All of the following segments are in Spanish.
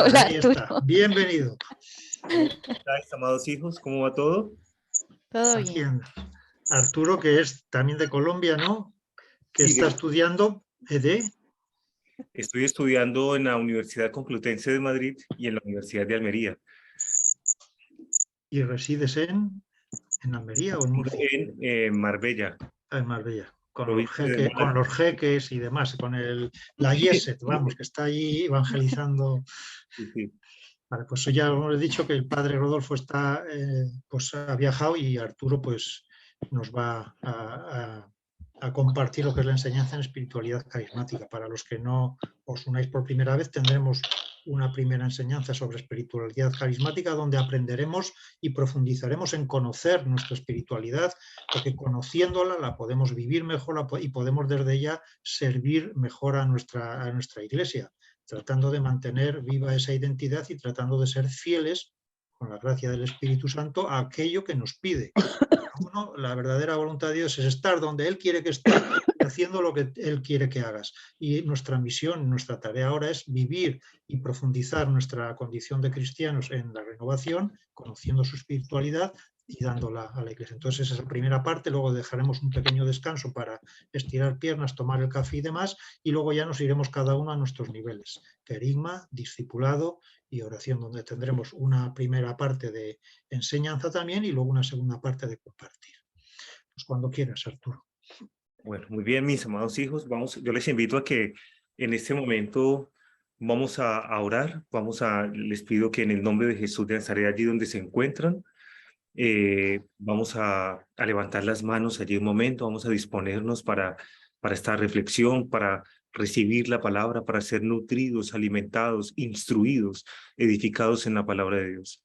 Hola, Ahí está. Arturo. Bienvenido. ¿Cómo estáis, amados hijos? ¿Cómo va todo? Todo Aquí bien. Arturo, que es también de Colombia, ¿no? Que Sí, está estudiando ED. Estoy estudiando en la Universidad Complutense de Madrid y en la Universidad de Almería. ¿Y resides en Almería o en Murcia? En Marbella. En Marbella. Con Provincia de Málaga. los jeques y demás, con la IESET, vamos, que está allí evangelizando. Sí. Vale, pues ya hemos dicho que el padre Rodolfo pues ha viajado y Arturo pues nos va a compartir lo que es la enseñanza en espiritualidad carismática. Para los que no os unáis por primera vez, tendremos una primera enseñanza sobre espiritualidad carismática donde aprenderemos y profundizaremos en conocer nuestra espiritualidad, porque conociéndola la podemos vivir mejor y podemos desde ella servir mejor a nuestra iglesia, tratando de mantener viva esa identidad y tratando de ser fieles, con la gracia del Espíritu Santo, a aquello que nos pide. Uno, la verdadera voluntad de Dios es estar donde Él quiere que estés y haciendo lo que Él quiere que hagas. Y nuestra misión, nuestra tarea ahora es vivir y profundizar nuestra condición de cristianos en la renovación, conociendo su espiritualidad y dándola a la iglesia. Entonces esa es la primera parte, luego dejaremos un pequeño descanso para estirar piernas, tomar el café y demás, y luego ya nos iremos cada uno a nuestros niveles, querigma, discipulado y oración, donde tendremos una primera parte de enseñanza también y luego una segunda parte de compartir. Pues cuando quieras, Arturo. Bueno, muy bien, mis amados hijos. Yo les invito a que en este momento vamos a orar. Les pido que en el nombre de Jesús de Nazaret, allí donde se encuentran, vamos a levantar las manos allí un momento, vamos a disponernos para esta reflexión, para recibir la palabra, para ser nutridos, alimentados, instruidos, edificados en la palabra de Dios.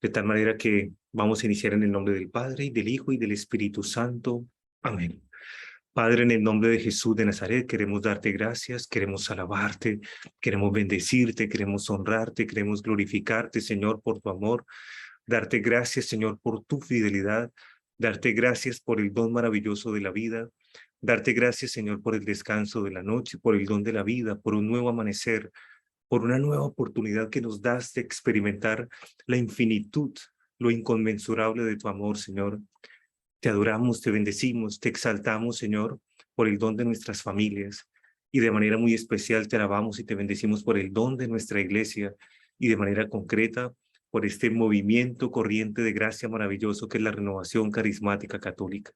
De tal manera que vamos a iniciar en el nombre del Padre, y del Hijo, y del Espíritu Santo. Amén. Padre, en el nombre de Jesús de Nazaret, queremos darte gracias, queremos alabarte, queremos bendecirte, queremos honrarte, queremos glorificarte, Señor, por tu amor. Darte gracias, Señor, por tu fidelidad. Darte gracias por el don maravilloso de la vida. Darte gracias, Señor, por el descanso de la noche, por el don de la vida, por un nuevo amanecer, por una nueva oportunidad que nos das de experimentar la infinitud, lo inconmensurable de tu amor, Señor. Te adoramos, te bendecimos, te exaltamos, Señor, por el don de nuestras familias. Y de manera muy especial te alabamos y te bendecimos por el don de nuestra iglesia y de manera concreta por este movimiento corriente de gracia maravilloso que es la renovación carismática católica.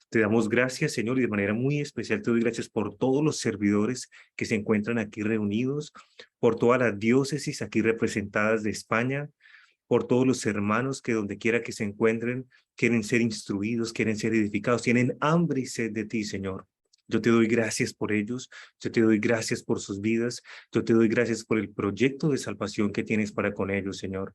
Te damos gracias, Señor, y de manera muy especial te doy gracias por todos los servidores que se encuentran aquí reunidos, por todas las diócesis aquí representadas de España, por todos los hermanos que donde quiera que se encuentren quieren ser instruidos, quieren ser edificados, tienen hambre y sed de ti, Señor. Yo te doy gracias por ellos, yo te doy gracias por sus vidas, yo te doy gracias por el proyecto de salvación que tienes para con ellos, Señor.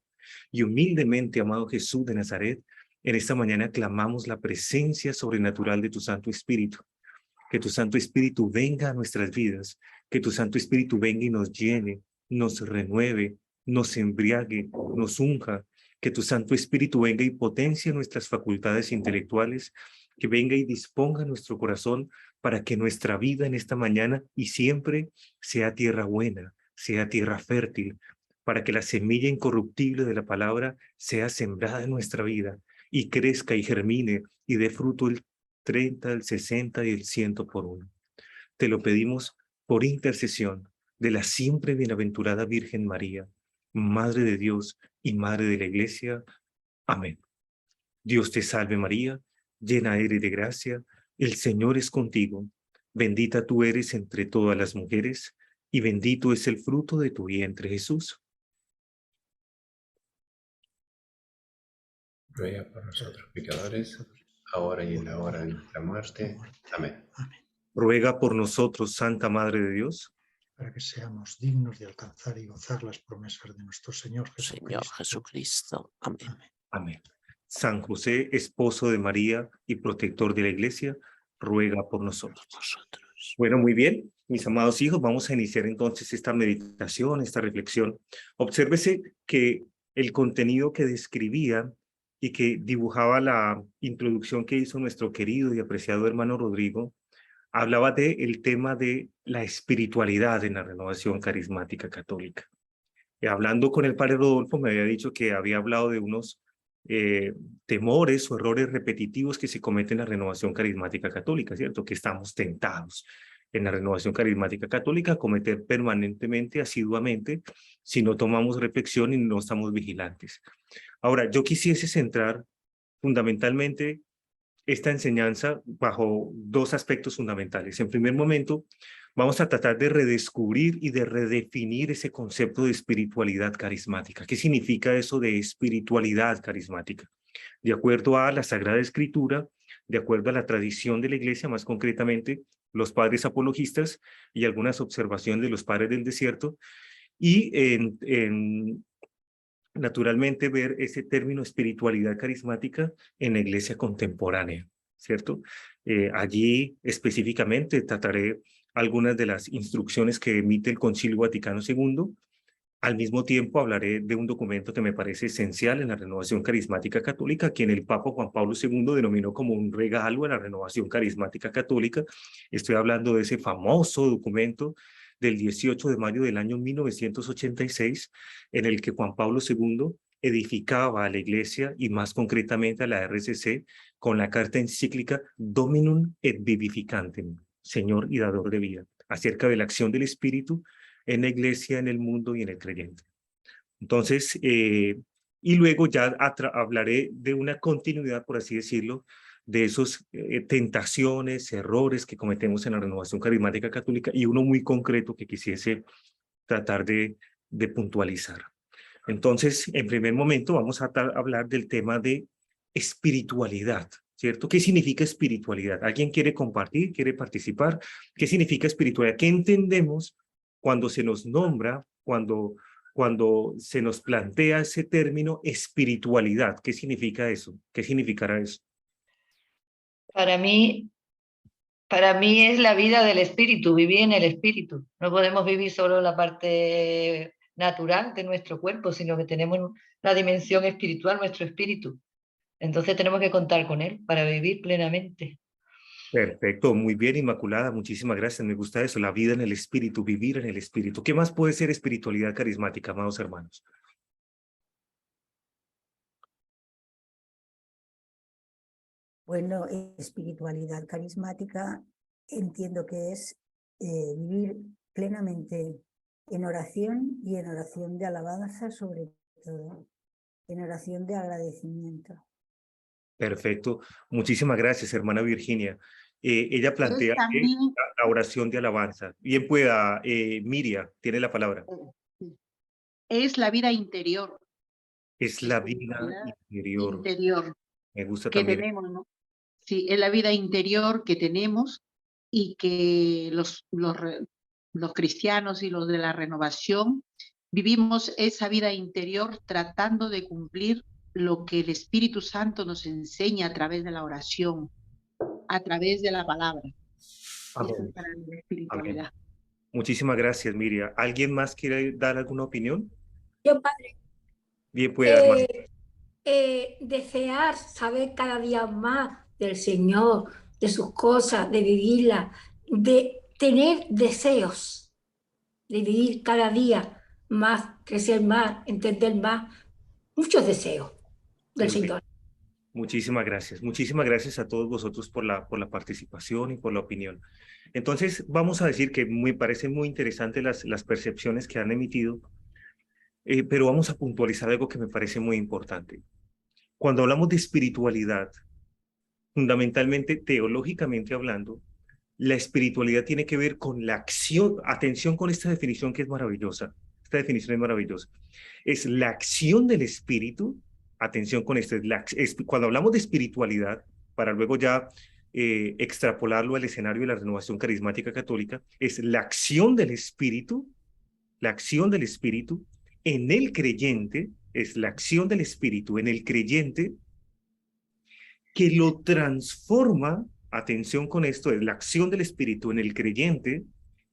Y humildemente, amado Jesús de Nazaret, en esta mañana clamamos la presencia sobrenatural de tu Santo Espíritu. Que tu Santo Espíritu venga a nuestras vidas, que tu Santo Espíritu venga y nos llene, nos renueve, nos embriague, nos unja, que tu Santo Espíritu venga y potencie nuestras facultades intelectuales, que venga y disponga nuestro corazón para que nuestra vida en esta mañana y siempre sea tierra buena, sea tierra fértil, para que la semilla incorruptible de la palabra sea sembrada en nuestra vida y crezca y germine y dé fruto el 30, el 60 y el 100 por uno. Te lo pedimos por intercesión de la siempre bienaventurada Virgen María, Madre de Dios y Madre de la Iglesia. Amén. Dios te salve María, llena eres de gracia, el Señor es contigo. Bendita tú eres entre todas las mujeres, y bendito es el fruto de tu vientre, Jesús. Ruega por nosotros pecadores, ahora y en la hora de nuestra muerte. Amén. Ruega por nosotros, Santa Madre de Dios, para que seamos dignos de alcanzar y gozar las promesas de nuestro Señor Jesucristo. Señor Jesucristo. Amén. Amén. Amén. San José, esposo de María y protector de la Iglesia, ruega por nosotros. Bueno, muy bien, mis amados hijos, vamos a iniciar entonces esta meditación, esta reflexión. Obsérvese que el contenido que describía y que dibujaba la introducción que hizo nuestro querido y apreciado hermano Rodrigo, hablaba del tema de la espiritualidad en la renovación carismática católica. Hablando con el padre Rodolfo, me había dicho que había hablado de unos temores o errores repetitivos que se cometen en la renovación carismática católica, ¿cierto? Que estamos tentados en la renovación carismática católica a cometer permanentemente, asiduamente, si no tomamos reflexión y no estamos vigilantes. Ahora, yo quisiese centrar fundamentalmente esta enseñanza bajo dos aspectos fundamentales. En primer momento, vamos a tratar de redescubrir y de redefinir ese concepto de espiritualidad carismática. ¿Qué significa eso de espiritualidad carismática? De acuerdo a la Sagrada Escritura, de acuerdo a la tradición de la Iglesia, más concretamente, los padres apologistas y algunas observaciones de los padres del desierto, y naturalmente ver ese término espiritualidad carismática en la Iglesia contemporánea, ¿cierto? Allí específicamente trataré algunas de las instrucciones que emite el Concilio Vaticano II. Al mismo tiempo hablaré de un documento que me parece esencial en la renovación carismática católica, quien el Papa Juan Pablo II denominó como un regalo a la renovación carismática católica. Estoy hablando de ese famoso documento del 18 de mayo del año 1986, en el que Juan Pablo II edificaba a la Iglesia y más concretamente a la RCC con la carta encíclica Dominum et Vivificantem, Señor y Dador de Vida, acerca de la acción del Espíritu en la Iglesia, en el mundo y en el creyente. Entonces, y luego ya hablaré de una continuidad, por así decirlo, de esos tentaciones, errores que cometemos en la renovación carismática católica y uno muy concreto que quisiese tratar de puntualizar. Entonces, en primer momento vamos a hablar del tema de espiritualidad, ¿cierto? ¿Qué significa espiritualidad? ¿Alguien quiere compartir, quiere participar? ¿Qué significa espiritualidad? ¿Qué entendemos cuando se nos nombra, cuando se nos plantea ese término espiritualidad? ¿Qué significa eso? ¿Qué significará eso? Para mí es la vida del espíritu, vivir en el espíritu. No podemos vivir solo la parte natural de nuestro cuerpo, sino que tenemos la dimensión espiritual, nuestro espíritu. Entonces tenemos que contar con él para vivir plenamente. Perfecto, muy bien, Inmaculada, muchísimas gracias, me gusta eso, la vida en el espíritu, vivir en el espíritu. ¿Qué más puede ser espiritualidad carismática, amados hermanos? Bueno, espiritualidad carismática entiendo que es vivir plenamente en oración y en oración de alabanza, sobre todo, en oración de agradecimiento. Perfecto, muchísimas gracias, hermana Virginia. Ella plantea también, la oración de alabanza. Bien pueda, Miriam, tiene la palabra. es la vida interior. Es la vida interior. Me gusta que también. tenemos, ¿no? Sí, es la vida interior que tenemos y que los cristianos y los de la renovación vivimos esa vida interior tratando de cumplir lo que el Espíritu Santo nos enseña a través de la oración, a través de la palabra. Amén. Eso es para mí la espiritualidad. Amén. Muchísimas gracias, Miriam. ¿Alguien más quiere dar alguna opinión? Yo, padre, Bien pueda, hermano. desear saber cada día más del Señor, de sus cosas, de vivirla, de tener deseos, de vivir cada día más, crecer más, entender más, muchos deseos del Señor. Muchísimas gracias. Muchísimas gracias a todos vosotros por la participación y por la opinión. Entonces, vamos a decir que me parecen muy interesantes las percepciones que han emitido, pero vamos a puntualizar algo que me parece muy importante. Cuando hablamos de espiritualidad, fundamentalmente, teológicamente hablando, la espiritualidad tiene que ver con la acción. Atención con esta definición que es maravillosa. Esta definición es maravillosa. Es la acción del espíritu. Atención con esto. Cuando hablamos de espiritualidad, para luego ya extrapolarlo al escenario de la renovación carismática católica, es la acción del espíritu en el creyente, es la acción del espíritu en el creyente que lo transforma. Atención con esto, es la acción del Espíritu en el creyente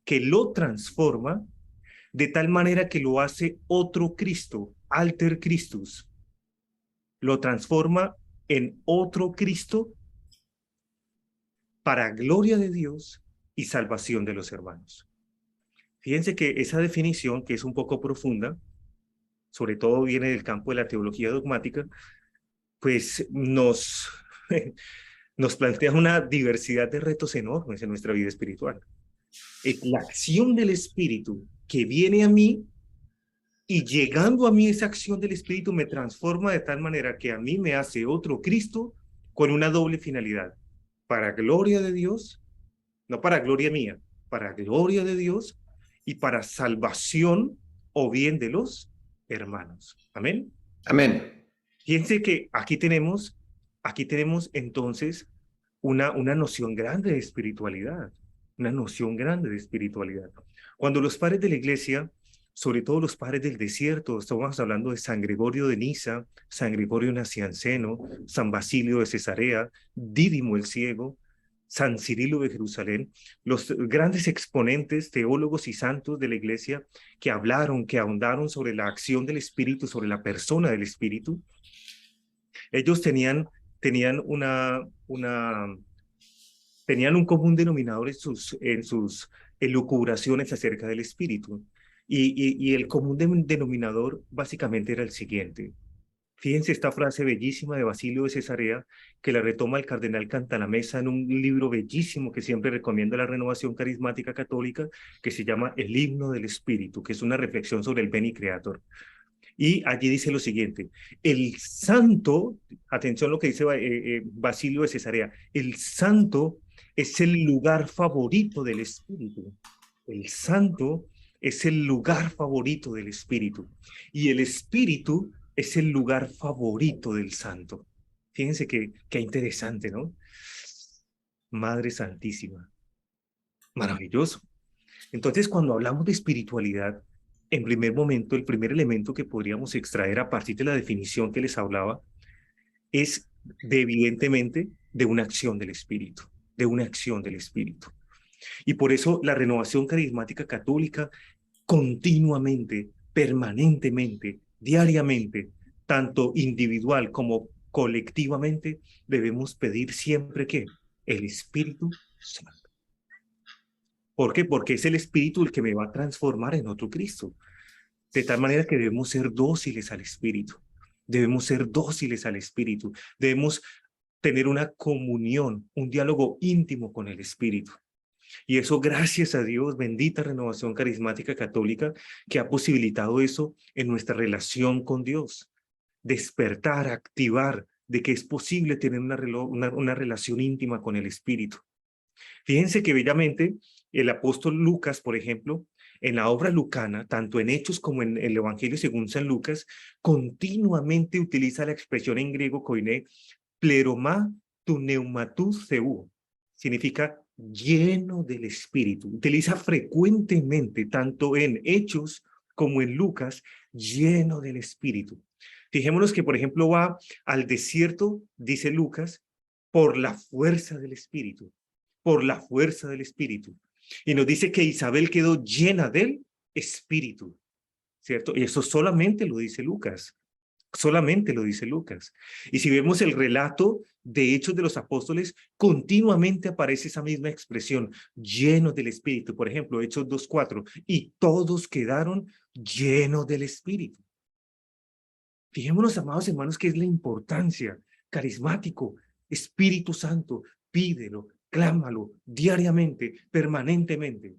que lo transforma de tal manera que lo hace otro Cristo, alter Christus. Lo transforma en otro Cristo para gloria de Dios y salvación de los hermanos. Fíjense que esa definición, que es un poco profunda, sobre todo viene del campo de la teología dogmática, pues nos plantea una diversidad de retos enormes en nuestra vida espiritual. Es la acción del Espíritu que viene a mí, y llegando a mí esa acción del Espíritu me transforma de tal manera que a mí me hace otro Cristo con una doble finalidad: para gloria de Dios, no para gloria mía, para gloria de Dios y para salvación o bien de los hermanos. Amén. Amén. Fíjense que aquí tenemos entonces una noción grande de espiritualidad, una noción grande de espiritualidad. Cuando los padres de la iglesia, sobre todo los padres del desierto, estamos hablando de San Gregorio de Niza, San Gregorio Nacianceno, San Basilio de Cesarea, Dídimo el Ciego, San Cirilo de Jerusalén, los grandes exponentes, teólogos y santos de la iglesia que hablaron, que ahondaron sobre la acción del Espíritu, sobre la persona del Espíritu, ellos tenían un común denominador en sus elucubraciones acerca del Espíritu. Y el común denominador básicamente era el siguiente. Fíjense esta frase bellísima de Basilio de Cesarea, que la retoma el cardenal Cantalamessa en un libro bellísimo que siempre recomienda la Renovación Carismática Católica, que se llama El Himno del Espíritu, que es una reflexión sobre el Beni Creator. Y allí dice lo siguiente: el santo, atención a lo que dice Basilio de Cesarea, el santo es el lugar favorito del Espíritu. El santo es el lugar favorito del Espíritu. Y el Espíritu es el lugar favorito del santo. Fíjense qué interesante, ¿no? Madre Santísima. Maravilloso. Entonces, cuando hablamos de espiritualidad, en primer momento, el primer elemento que podríamos extraer a partir de la definición que les hablaba es evidentemente de una acción del Espíritu, de una acción del Espíritu. Y por eso la Renovación Carismática Católica continuamente, permanentemente, diariamente, tanto individual como colectivamente, debemos pedir siempre que el Espíritu Santo. ¿Por qué? Porque es el Espíritu el que me va a transformar en otro Cristo. De tal manera que debemos ser dóciles al Espíritu. Debemos ser dóciles al Espíritu. Debemos tener una comunión, un diálogo íntimo con el Espíritu. Y eso, gracias a Dios, bendita Renovación Carismática Católica, que ha posibilitado eso en nuestra relación con Dios. Despertar, activar de que es posible tener una relación íntima con el Espíritu. Fíjense que bellamente el apóstol Lucas, por ejemplo, en la obra lucana, tanto en Hechos como en el Evangelio según San Lucas, continuamente utiliza la expresión en griego koiné, pleroma tu pneumatou theou. Significa lleno del Espíritu. Utiliza frecuentemente, tanto en Hechos como en Lucas, lleno del Espíritu. Fijémonos que, por ejemplo, va al desierto, dice Lucas, por la fuerza del Espíritu. Por la fuerza del Espíritu. Y nos dice que Isabel quedó llena del Espíritu, ¿cierto? Y eso solamente lo dice Lucas. Solamente lo dice Lucas. Y si vemos el relato de Hechos de los Apóstoles, continuamente aparece esa misma expresión, llenos del Espíritu. Por ejemplo, Hechos 2:4, y todos quedaron llenos del Espíritu. Fijémonos, amados hermanos, que es la importancia. Carismático, Espíritu Santo, pídelo, clámalo diariamente, permanentemente.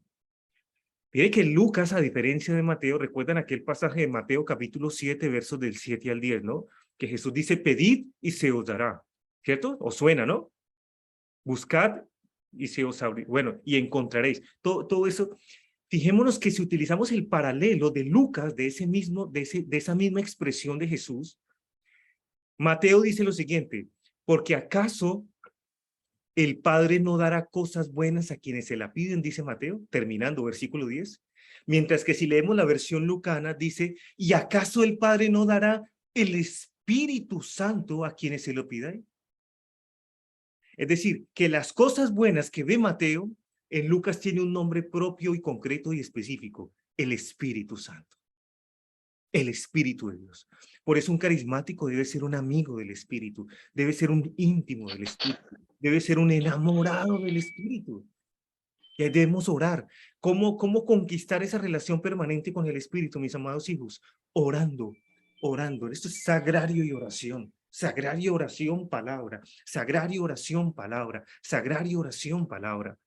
Fíjate que Lucas, a diferencia de Mateo, recuerdan aquel pasaje de Mateo capítulo 7, versos del 7 al 10, ¿no? Que Jesús dice, pedid y se os dará, ¿cierto? Os suena, ¿no? Buscad y se os abrirá, bueno, y encontraréis. Todo eso, fijémonos que si utilizamos el paralelo de Lucas, de esa misma expresión de Jesús, Mateo dice lo siguiente, porque acaso el Padre no dará cosas buenas a quienes se la piden, dice Mateo, terminando versículo 10. Mientras que si leemos la versión lucana, dice, ¿y acaso el Padre no dará el Espíritu Santo a quienes se lo pidan? Es decir, que las cosas buenas que ve Mateo, en Lucas tiene un nombre propio y concreto y específico, el Espíritu Santo. El Espíritu de Dios. Por eso un carismático debe ser un amigo del Espíritu, debe ser un íntimo del Espíritu, debe ser un enamorado del Espíritu. Y debemos orar. ¿Cómo conquistar esa relación permanente con el Espíritu, mis amados hijos? Orando, orando. Esto es sagrario y oración. Sagrario, oración, palabra. Sagrario, oración, palabra. Sagrario, oración, palabra.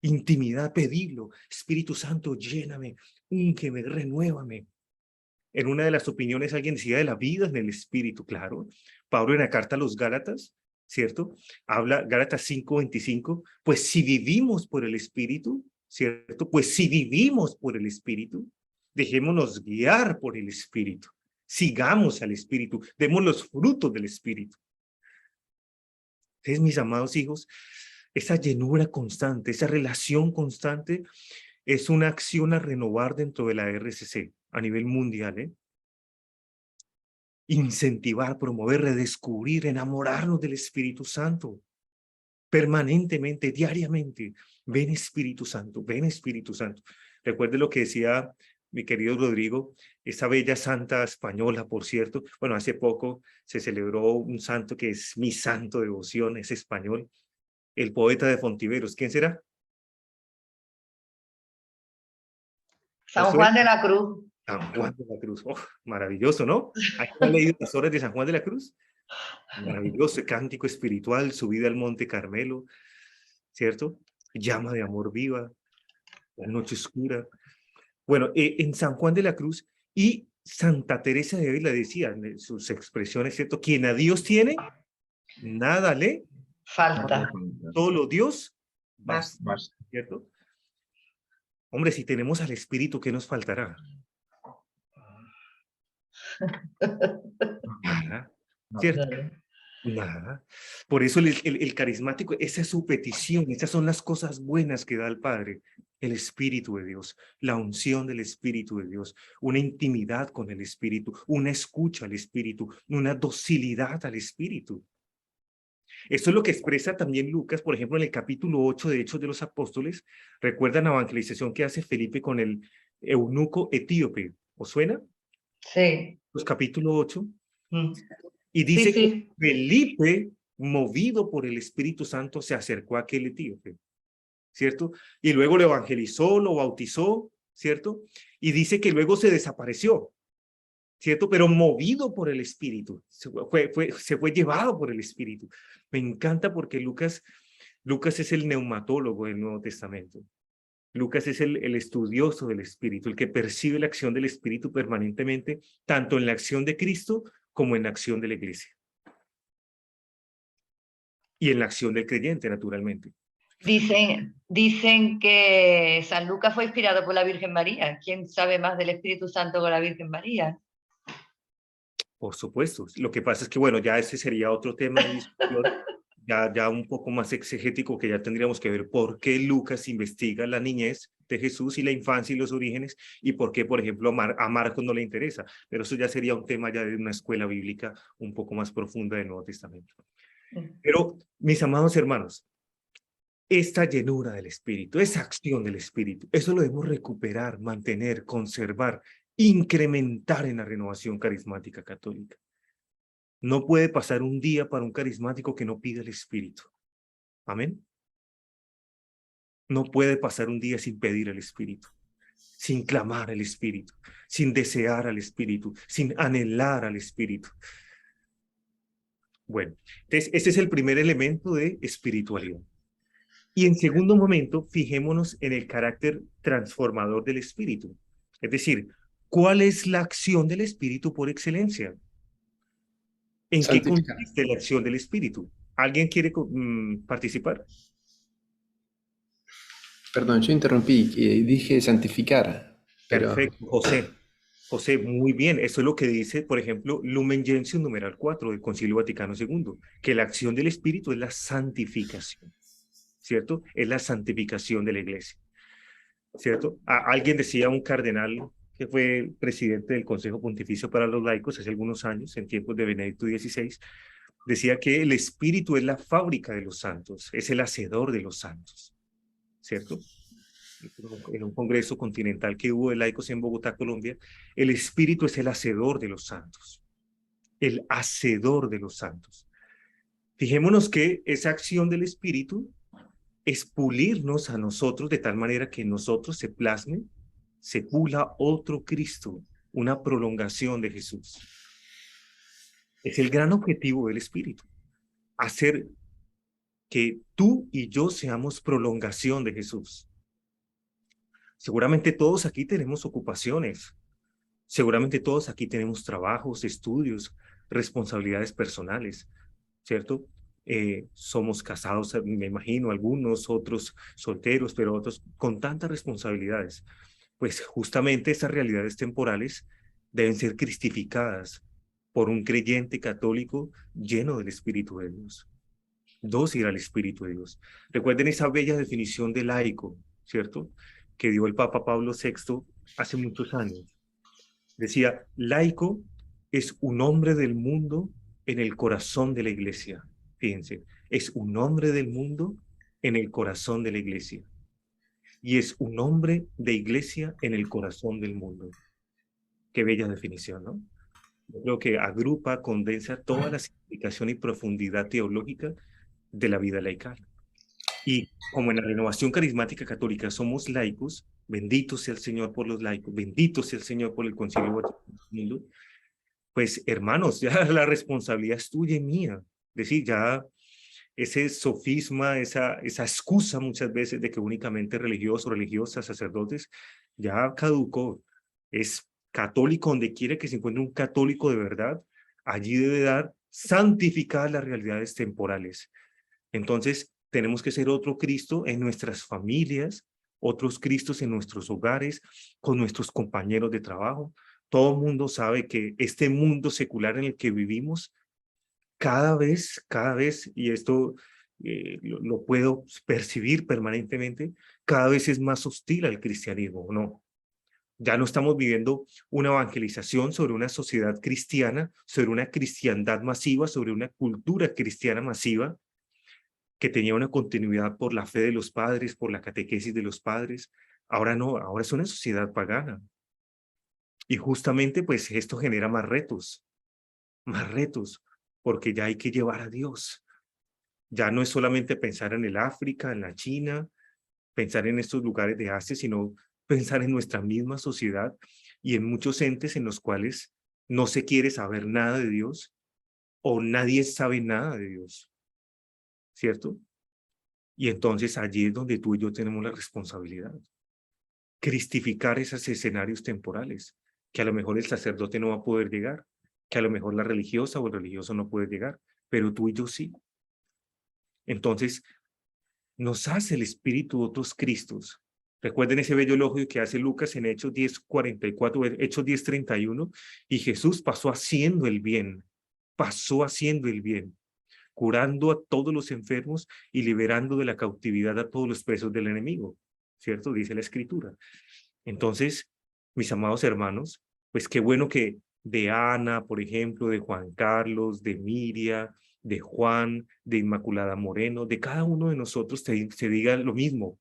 Intimidad, pedidlo. Espíritu Santo, lléname, úngeme, renuévame. En una de las opiniones alguien decía de la vida en el Espíritu, claro. Pablo en la carta a los Gálatas, ¿cierto? Habla, Gálatas 5:25, pues si vivimos por el Espíritu, ¿cierto? Pues si vivimos por el Espíritu, dejémonos guiar por el Espíritu. Sigamos al Espíritu, demos los frutos del Espíritu. Entonces, mis amados hijos, esa llenura constante, esa relación constante es una acción a renovar dentro de la RCC a nivel mundial, ¿eh? Incentivar, promover, redescubrir, enamorarnos del Espíritu Santo permanentemente, diariamente. Ven Espíritu Santo, ven Espíritu Santo. Recuerde lo que decía mi querido Rodrigo, esa bella santa española, por cierto. Bueno, hace poco se celebró un santo que es mi santo de devoción, es español, el poeta de Fontiveros. ¿Quién será? San Juan de la Cruz. San Juan de la Cruz. Oh, maravilloso, ¿no? ¿Han leído las obras de San Juan de la Cruz? Maravilloso, cántico espiritual, subida al Monte Carmelo, ¿cierto? Llama de amor viva, la noche oscura. Bueno, en San Juan de la Cruz y Santa Teresa de Ávila decía en sus expresiones, ¿cierto? Quien a Dios tiene, nada le Falta. solo Dios Basta. basta, ¿cierto? Hombre, si tenemos al Espíritu, ¿qué nos faltará? Nada, ¿cierto? Nada. Por eso el carismático, esa es su petición, esas son las cosas buenas que da el Padre, el Espíritu de Dios, la unción del Espíritu de Dios, una intimidad con el Espíritu, una escucha al Espíritu, una docilidad al Espíritu. Esto es lo que expresa también Lucas, por ejemplo, en el capítulo 8 de Hechos de los Apóstoles. ¿Recuerdan la evangelización que hace Felipe con el eunuco etíope? ¿Os suena? Sí. Pues capítulo 8. Mm. Y dice Sí, sí. que Felipe, movido por el Espíritu Santo, se acercó a aquel etíope, ¿cierto? Y luego lo evangelizó, lo bautizó, ¿cierto? Y dice que luego se desapareció, ¿cierto? Pero movido por el Espíritu, se fue llevado por el Espíritu. Me encanta porque Lucas es el neumatólogo del Nuevo Testamento. Lucas es el estudioso del Espíritu, el que percibe la acción del Espíritu permanentemente, tanto en la acción de Cristo como en la acción de la Iglesia. Y en la acción del creyente, naturalmente. Dicen que San Lucas fue inspirado por la Virgen María. ¿Quién sabe más del Espíritu Santo que la Virgen María? Por supuesto. Lo que pasa es que, bueno, ya ese sería otro tema de discusión, ya un poco más exegético, que ya tendríamos que ver por qué Lucas investiga la niñez de Jesús y la infancia y los orígenes, y por qué, por ejemplo, a Marcos no le interesa. Pero eso ya sería un tema ya de una escuela bíblica un poco más profunda del Nuevo Testamento. Pero, mis amados hermanos, esta llenura del Espíritu, esa acción del Espíritu, eso lo debemos recuperar, mantener, conservar, incrementar en la renovación carismática católica. No puede pasar un día para un carismático que no pida el Espíritu. Amén. No puede pasar un día sin pedir el Espíritu, sin clamar al Espíritu, sin desear al Espíritu, sin anhelar al Espíritu. Bueno, entonces ese es el primer elemento de espiritualidad. Y en segundo momento, fijémonos en el carácter transformador del Espíritu. Es decir, ¿cuál es la acción del Espíritu por excelencia? ¿En qué consiste la acción del Espíritu? ¿Alguien quiere participar? Perdón, yo interrumpí, dije santificar. Pero... Perfecto, José, muy bien. Eso es lo que dice, por ejemplo, Lumen Gentium numeral 4 del Concilio Vaticano II, que la acción del Espíritu es la santificación, ¿cierto? Es la santificación de la Iglesia, ¿cierto? Alguien decía, un cardenal que fue presidente del Consejo Pontificio para los Laicos hace algunos años, en tiempos de Benedicto XVI, decía que el Espíritu es la fábrica de los santos, es el hacedor de los santos, ¿cierto? En un congreso continental que hubo de laicos en Bogotá, Colombia, el Espíritu es el hacedor de los santos, el hacedor de los santos. Fijémonos que esa acción del Espíritu es pulirnos a nosotros de tal manera que en nosotros se plasme, se pula otro Cristo, una prolongación de Jesús. Es el gran objetivo del Espíritu, hacer que tú y yo seamos prolongación de Jesús. Seguramente todos aquí tenemos ocupaciones, seguramente todos aquí tenemos trabajos, estudios, responsabilidades personales, ¿cierto? Somos casados, me imagino, algunos, otros solteros, pero otros con tantas responsabilidades. Pues justamente esas realidades temporales deben ser cristificadas por un creyente católico lleno del Espíritu de Dios, dócil al Espíritu de Dios. Recuerden esa bella definición de laico, ¿cierto? Que dio el Papa Pablo VI hace muchos años. Decía, laico es un hombre del mundo en el corazón de la iglesia. Fíjense, es un hombre del mundo en el corazón de la iglesia. Y es un hombre de iglesia en el corazón del mundo. Qué bella definición, ¿no? Yo creo que agrupa, condensa toda la significación y profundidad teológica de la vida laical. Y como en la renovación carismática católica somos laicos, bendito sea el Señor por los laicos, bendito sea el Señor por el Concilio Vaticano II, pues hermanos, ya la responsabilidad es tuya y mía. Es decir, ya ese sofisma, esa excusa muchas veces de que únicamente religiosos, religiosas, sacerdotes, ya caducó. Es católico donde quiere que se encuentre un católico de verdad, allí debe dar santificar las realidades temporales. Entonces, tenemos que ser otro Cristo en nuestras familias, otros Cristos en nuestros hogares, con nuestros compañeros de trabajo. Todo el mundo sabe que este mundo secular en el que vivimos, cada vez, y esto lo puedo percibir permanentemente, cada vez es más hostil al cristianismo, ¿no? Ya no estamos viviendo una evangelización sobre una sociedad cristiana, sobre una cristiandad masiva, sobre una cultura cristiana masiva, que tenía una continuidad por la fe de los padres, por la catequesis de los padres. Ahora no, ahora es una sociedad pagana. Y justamente pues esto genera más retos, porque ya hay que llevar a Dios. Ya no es solamente pensar en el África, en la China, pensar en estos lugares de Asia, sino pensar en nuestra misma sociedad y en muchos entes en los cuales no se quiere saber nada de Dios o nadie sabe nada de Dios, ¿cierto? Y entonces allí es donde tú y yo tenemos la responsabilidad. Cristificar esos escenarios temporales, que a lo mejor el sacerdote no va a poder llegar, que a lo mejor la religiosa o el religioso no puede llegar, pero tú y yo sí. Entonces, nos hace el Espíritu otros Cristos. Recuerden ese bello elogio que hace Lucas en Hechos 10:44, Hechos 10:31, y Jesús pasó haciendo el bien, curando a todos los enfermos y liberando de la cautividad a todos los presos del enemigo, ¿cierto? Dice la Escritura. Entonces, mis amados hermanos, pues qué bueno que de Ana, por ejemplo, de Juan Carlos, de Miriam, de Juan, de Inmaculada Moreno, de cada uno de nosotros se diga lo mismo.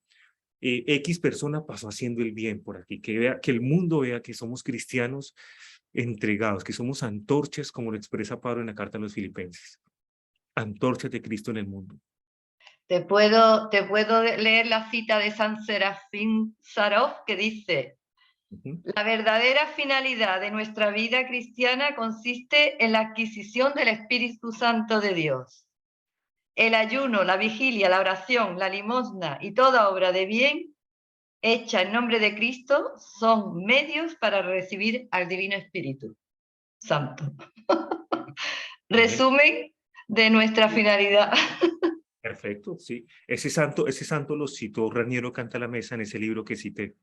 X persona pasó haciendo el bien por aquí, que el mundo vea que somos cristianos entregados, que somos antorchas, como lo expresa Pablo en la carta a los Filipenses. Antorchas de Cristo en el mundo. Te puedo leer la cita de San Serafín Sarov que dice: la verdadera finalidad de nuestra vida cristiana consiste en la adquisición del Espíritu Santo de Dios. El ayuno, la vigilia, la oración, la limosna y toda obra de bien hecha en nombre de Cristo son medios para recibir al Divino Espíritu Santo. Resumen de nuestra finalidad. Perfecto, sí. Ese santo lo citó Raniero Cantalamessa en ese libro que cité.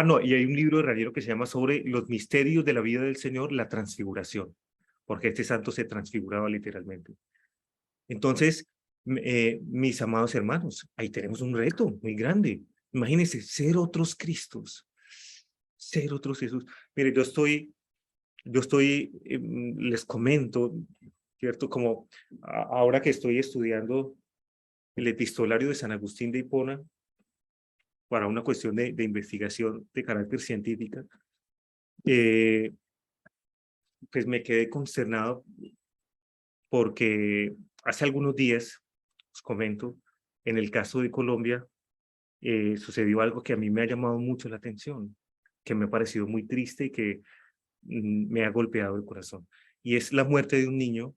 No, y hay un libro de Raniero que se llama sobre los misterios de la vida del Señor, la transfiguración, porque este santo se transfiguraba literalmente. Entonces, mis amados hermanos, ahí tenemos un reto muy grande. Imagínense, ser otros Cristos, ser otros Jesús. Mire, les comento, ¿cierto? Como ahora que estoy estudiando el epistolario de San Agustín de Hipona para una cuestión de investigación de carácter científica, pues me quedé consternado porque hace algunos días, os comento, en el caso de Colombia, sucedió algo que a mí me ha llamado mucho la atención, que me ha parecido muy triste y que me ha golpeado el corazón. y es la muerte de un niño,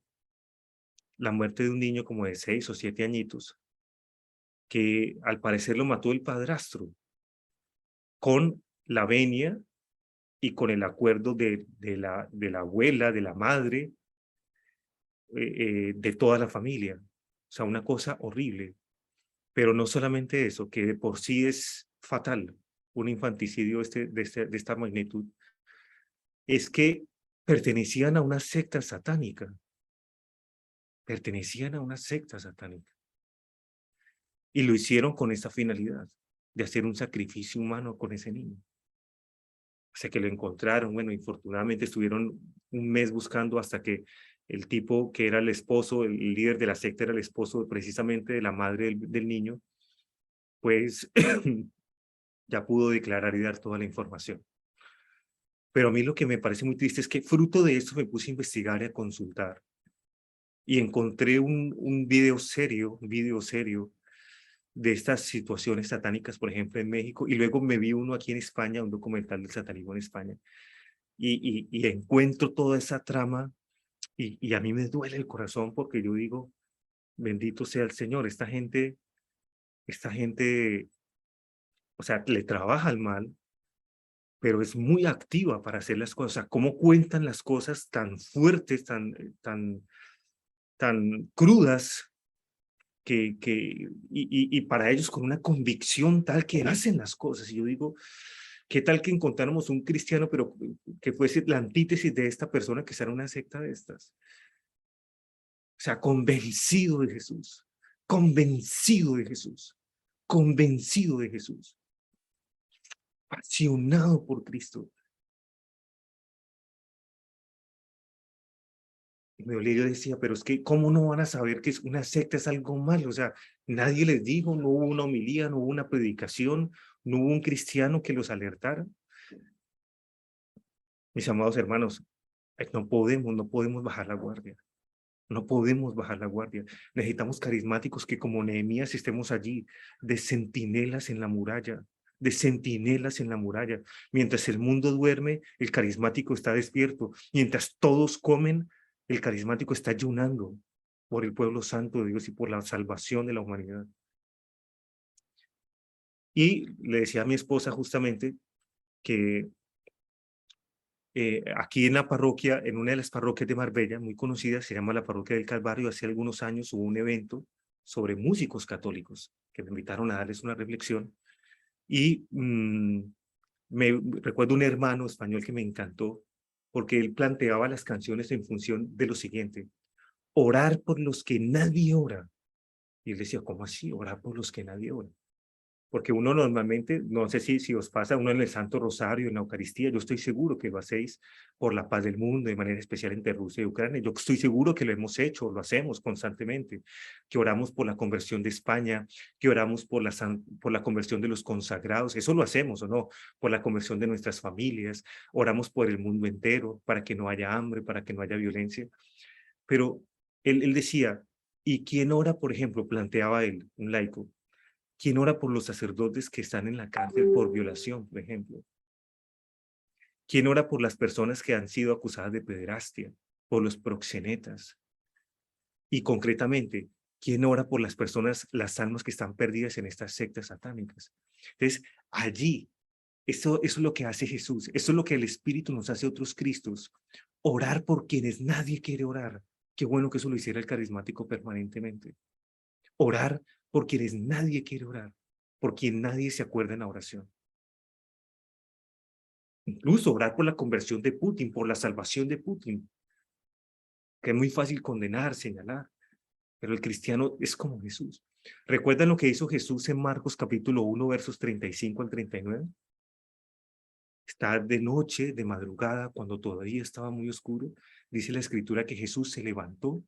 como de 6 o 7 añitos, que al parecer lo mató el padrastro, con la venia y con el acuerdo de la abuela, de la madre, de toda la familia. O sea, una cosa horrible. Pero no solamente eso, que de por sí es fatal, un infanticidio de esta magnitud, es que pertenecían a una secta satánica. Pertenecían a una secta satánica. Y lo hicieron con esa finalidad, de hacer un sacrificio humano con ese niño. O sea, que lo encontraron, bueno, infortunadamente estuvieron un mes buscando hasta que el tipo que era el esposo, el líder de la secta era el esposo precisamente de la madre del niño, pues ya pudo declarar y dar toda la información. Pero a mí lo que me parece muy triste es que fruto de esto me puse a investigar y a consultar. Y encontré un video serio de estas situaciones satánicas, por ejemplo, en México, y luego me vi uno aquí en España, un documental del satanismo en España, y encuentro toda esa trama, y a mí me duele el corazón porque yo digo, bendito sea el Señor, esta gente, o sea, le trabaja al mal, pero es muy activa para hacer las cosas. O sea, cómo cuentan las cosas tan fuertes, tan crudas, y para ellos con una convicción tal que hacen las cosas. Y yo digo, ¿qué tal que encontráramos un cristiano, pero que fuese la antítesis de esta persona que sea una secta de estas? O sea, convencido de Jesús, convencido de Jesús, convencido de Jesús, apasionado por Cristo. Y me dolía, yo decía, pero es que, ¿cómo no van a saber que una secta es algo malo? O sea, nadie les dijo, no hubo una homilía, no hubo una predicación, no hubo un cristiano que los alertara. Mis amados hermanos, no podemos bajar la guardia. No podemos bajar la guardia. Necesitamos carismáticos que como Nehemías estemos allí, de centinelas en la muralla, de centinelas en la muralla. Mientras el mundo duerme, el carismático está despierto. Mientras todos comen, el carismático está ayunando por el pueblo santo de Dios y por la salvación de la humanidad. Y le decía a mi esposa justamente que aquí en la parroquia, en una de las parroquias de Marbella, muy conocida, se llama la Parroquia del Calvario, hace algunos años hubo un evento sobre músicos católicos, que me invitaron a darles una reflexión, y me recuerdo un hermano español que me encantó, porque él planteaba las canciones en función de lo siguiente: orar por los que nadie ora. Y él decía, ¿cómo así? Orar por los que nadie ora. Porque uno normalmente, no sé si os pasa, uno en el Santo Rosario, en la Eucaristía, yo estoy seguro que lo hacéis por la paz del mundo, de manera especial entre Rusia y Ucrania. Yo estoy seguro que lo hemos hecho, lo hacemos constantemente, que oramos por la conversión de España, que oramos por la conversión de los consagrados, eso lo hacemos, ¿o no? Por la conversión de nuestras familias, oramos por el mundo entero, para que no haya hambre, para que no haya violencia. Pero él decía, ¿y quién ora, por ejemplo? Planteaba él, un laico. ¿Quién ora por los sacerdotes que están en la cárcel por violación, por ejemplo? ¿Quién ora por las personas que han sido acusadas de pederastia, por los proxenetas? Y concretamente, ¿quién ora por las personas, las almas que están perdidas en estas sectas satánicas? Entonces, allí, eso es lo que hace Jesús, eso es lo que el Espíritu nos hace a otros Cristos, orar por quienes nadie quiere orar. Qué bueno que eso lo hiciera el carismático permanentemente. Orar por quienes nadie quiere orar, por quien nadie se acuerda en la oración. Incluso orar por la conversión de Putin, por la salvación de Putin, que es muy fácil condenar, señalar, pero el cristiano es como Jesús. ¿Recuerdan lo que hizo Jesús en Marcos capítulo 1, versos 35 al 39? Está de noche, de madrugada, cuando todavía estaba muy oscuro, dice la Escritura que Jesús se levantó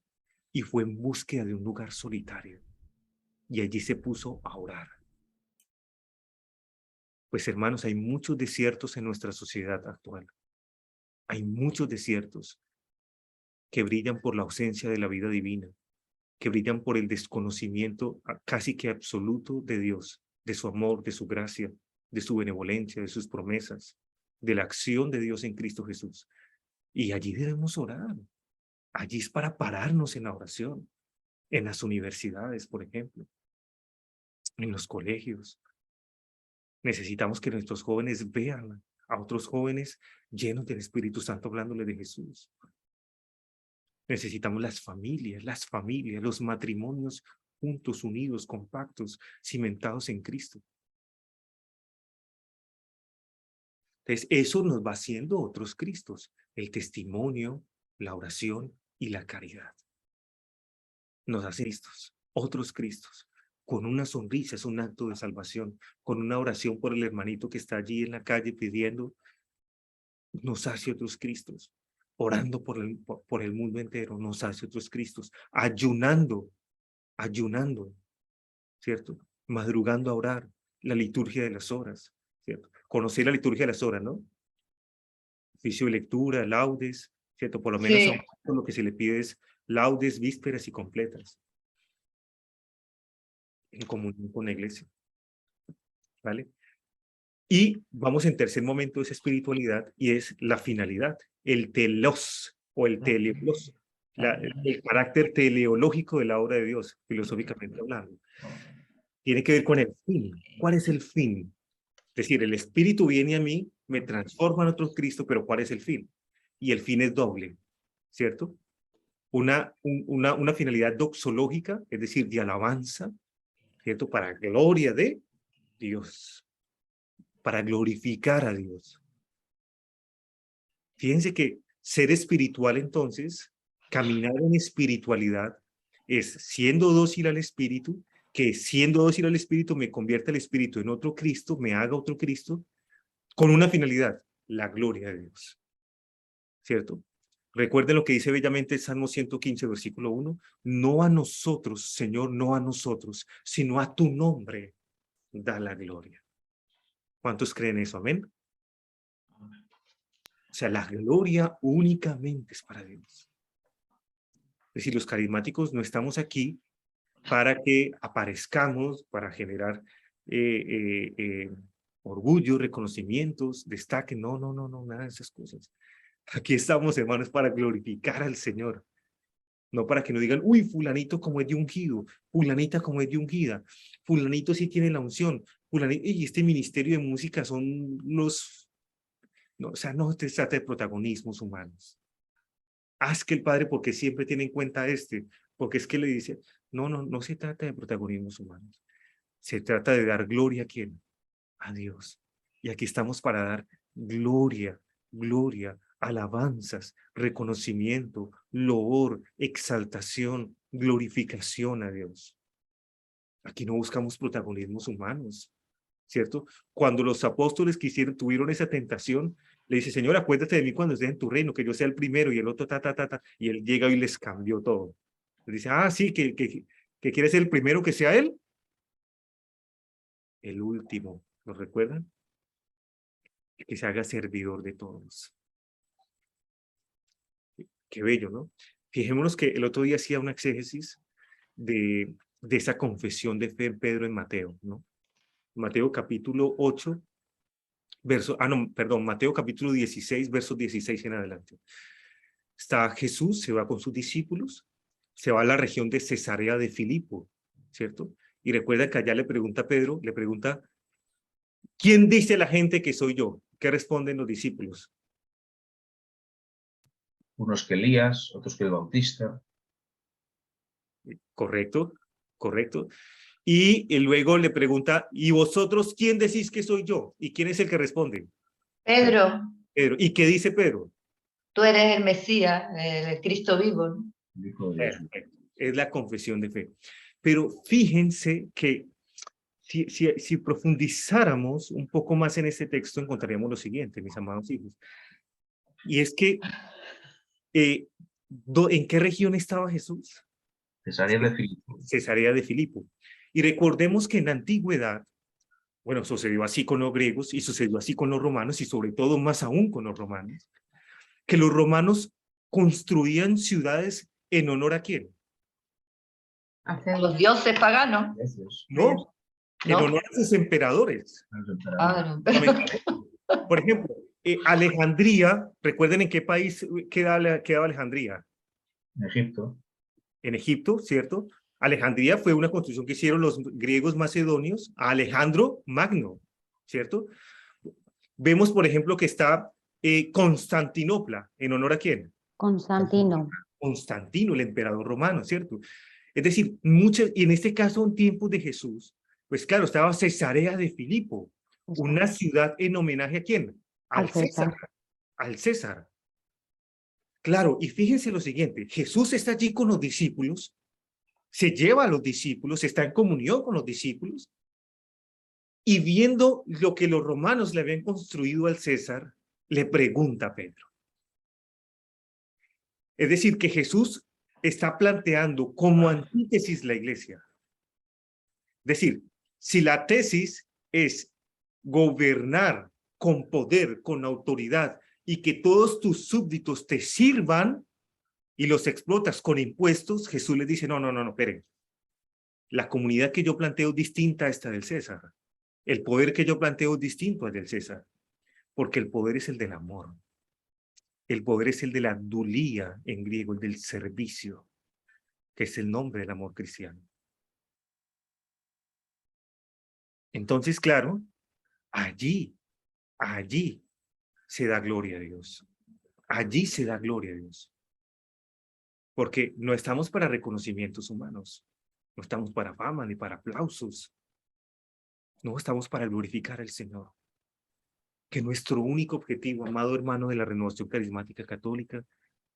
y fue en búsqueda de un lugar solitario. Y allí se puso a orar. Pues hermanos, hay muchos desiertos en nuestra sociedad actual. Hay muchos desiertos que brillan por la ausencia de la vida divina, que brillan por el desconocimiento casi que absoluto de Dios, de su amor, de su gracia, de su benevolencia, de sus promesas, de la acción de Dios en Cristo Jesús. Y allí debemos orar. Allí es para pararnos en la oración, en las universidades, por ejemplo, en los colegios. Necesitamos que nuestros jóvenes vean a otros jóvenes llenos del Espíritu Santo hablándole de Jesús. Necesitamos las familias, los matrimonios juntos, unidos, compactos, cimentados en Cristo. Entonces, eso nos va haciendo otros Cristos, el testimonio, la oración y la caridad. Nos hace Cristos, otros Cristos. Con una sonrisa es un acto de salvación, con una oración por el hermanito que está allí en la calle pidiendo, nos hace otros Cristos. Orando por el mundo entero, nos hace otros Cristos. Ayunando, ¿cierto? Madrugando a orar, la liturgia de las horas, ¿cierto? Conocer la liturgia de las horas, ¿no? Oficio de lectura, laudes, ¿cierto? Por lo menos Sí. lo que se le pide es laudes, vísperas y completas. En comunión con la iglesia. ¿Vale? Y vamos en tercer momento de esa espiritualidad y es la finalidad, el telos o el teleos, el carácter teleológico de la obra de Dios, filosóficamente hablando. Tiene que ver con el fin. ¿Cuál es el fin? Es decir, el Espíritu viene a mí, me transforma en otro Cristo, pero ¿cuál es el fin? Y el fin es doble, ¿cierto? Una finalidad doxológica, es decir, de alabanza, ¿cierto? Para gloria de Dios, para glorificar a Dios. Fíjense que ser espiritual entonces, caminar en espiritualidad, es siendo dócil al Espíritu, que siendo dócil al Espíritu me convierta el Espíritu en otro Cristo, me haga otro Cristo, con una finalidad, la gloria de Dios. ¿Cierto? Recuerden lo que dice bellamente el Salmo 115, versículo 1. No a nosotros, Señor, no a nosotros, sino a tu nombre da la gloria. ¿Cuántos creen eso? Amén. O sea, la gloria únicamente es para Dios. Es decir, los carismáticos no estamos aquí para que aparezcamos, para generar orgullo, reconocimientos, destaque. No, nada de esas cosas. Aquí estamos, hermanos, para glorificar al Señor. No para que nos digan, uy, fulanito como es de ungido, fulanita como es de ungida, fulanito sí tiene la unción, fulanito, y este ministerio de música son los... No, o sea, no se trata de protagonismos humanos. Haz que el Padre, porque siempre tiene en cuenta porque es que le dice, no se trata de protagonismos humanos. Se trata de dar gloria a ¿quién? A Dios. Y aquí estamos para dar gloria, alabanzas, reconocimiento, loor, exaltación, glorificación a Dios. Aquí no buscamos protagonismos humanos, ¿cierto? Cuando los apóstoles tuvieron esa tentación, le dice, Señor, acuérdate de mí cuando estés en tu reino, que yo sea el primero, y el otro, y él llega y les cambió todo. Le dice, sí, que quiere ser el primero, que sea él. El último, ¿lo recuerdan? Que se haga servidor de todos. Qué bello, ¿no? Fijémonos que el otro día hacía una exégesis de esa confesión de fe en Pedro en Mateo, ¿no? Mateo capítulo 8, Mateo capítulo 16, versos 16 en adelante. Está Jesús, se va con sus discípulos, se va a la región de Cesarea de Filipo, ¿cierto? Y recuerda que allá le pregunta a Pedro, ¿quién dice la gente que soy yo? ¿Qué responden los discípulos? Unos que Elías, otros que el Bautista. Correcto. Y luego le pregunta, ¿y vosotros quién decís que soy yo? ¿Y quién es el que responde? Pedro, Pedro. ¿Y qué dice Pedro? tú eres el Mesías, el Cristo vivo, ¿no? Perfecto. Es la confesión de fe. Pero fíjense que si profundizáramos un poco más en este texto, encontraríamos lo siguiente, mis amados hijos. Y es que, ¿en qué región estaba Jesús? Cesarea de Filipo. Cesarea de Filipo. Y recordemos que en la antigüedad, bueno, sucedió así con los griegos y sucedió así con los romanos y sobre todo más aún con los romanos, que los romanos construían ciudades en honor ¿a quién? A los dioses paganos. No, en honor a sus emperadores. Claro. Por ejemplo, Alejandría, recuerden en qué país quedaba Alejandría. En Egipto. En Egipto, ¿cierto? Alejandría fue una construcción que hicieron los griegos macedonios a Alejandro Magno, ¿cierto? Vemos, por ejemplo, que está Constantinopla, ¿en honor a quién? Constantino. Constantino, el emperador romano, ¿cierto? Es decir, muchas, y en este caso, en tiempos de Jesús, pues claro, estaba Cesarea de Filipo, una ciudad en homenaje a quién? Al César. Al César. Claro, y fíjense lo siguiente, Jesús está allí con los discípulos, se lleva a los discípulos, está en comunión con los discípulos, y viendo lo que los romanos le habían construido al César, le pregunta a Pedro. Es decir, que Jesús está planteando como antítesis la iglesia. Es decir, si la tesis es gobernar con poder, con autoridad, y que todos tus súbditos te sirvan y los explotas con impuestos, Jesús les dice, no, esperen. La comunidad que yo planteo es distinta a esta del César. El poder que yo planteo es distinto al del César, porque el poder es el del amor. El poder es el de la dulía en griego, el del servicio, que es el nombre del amor cristiano. Entonces, claro, allí se da gloria a Dios. Allí se da gloria a Dios. Porque no estamos para reconocimientos humanos. No estamos para fama ni para aplausos. No estamos para glorificar al Señor. Que nuestro único objetivo, amado hermano de la Renovación Carismática Católica,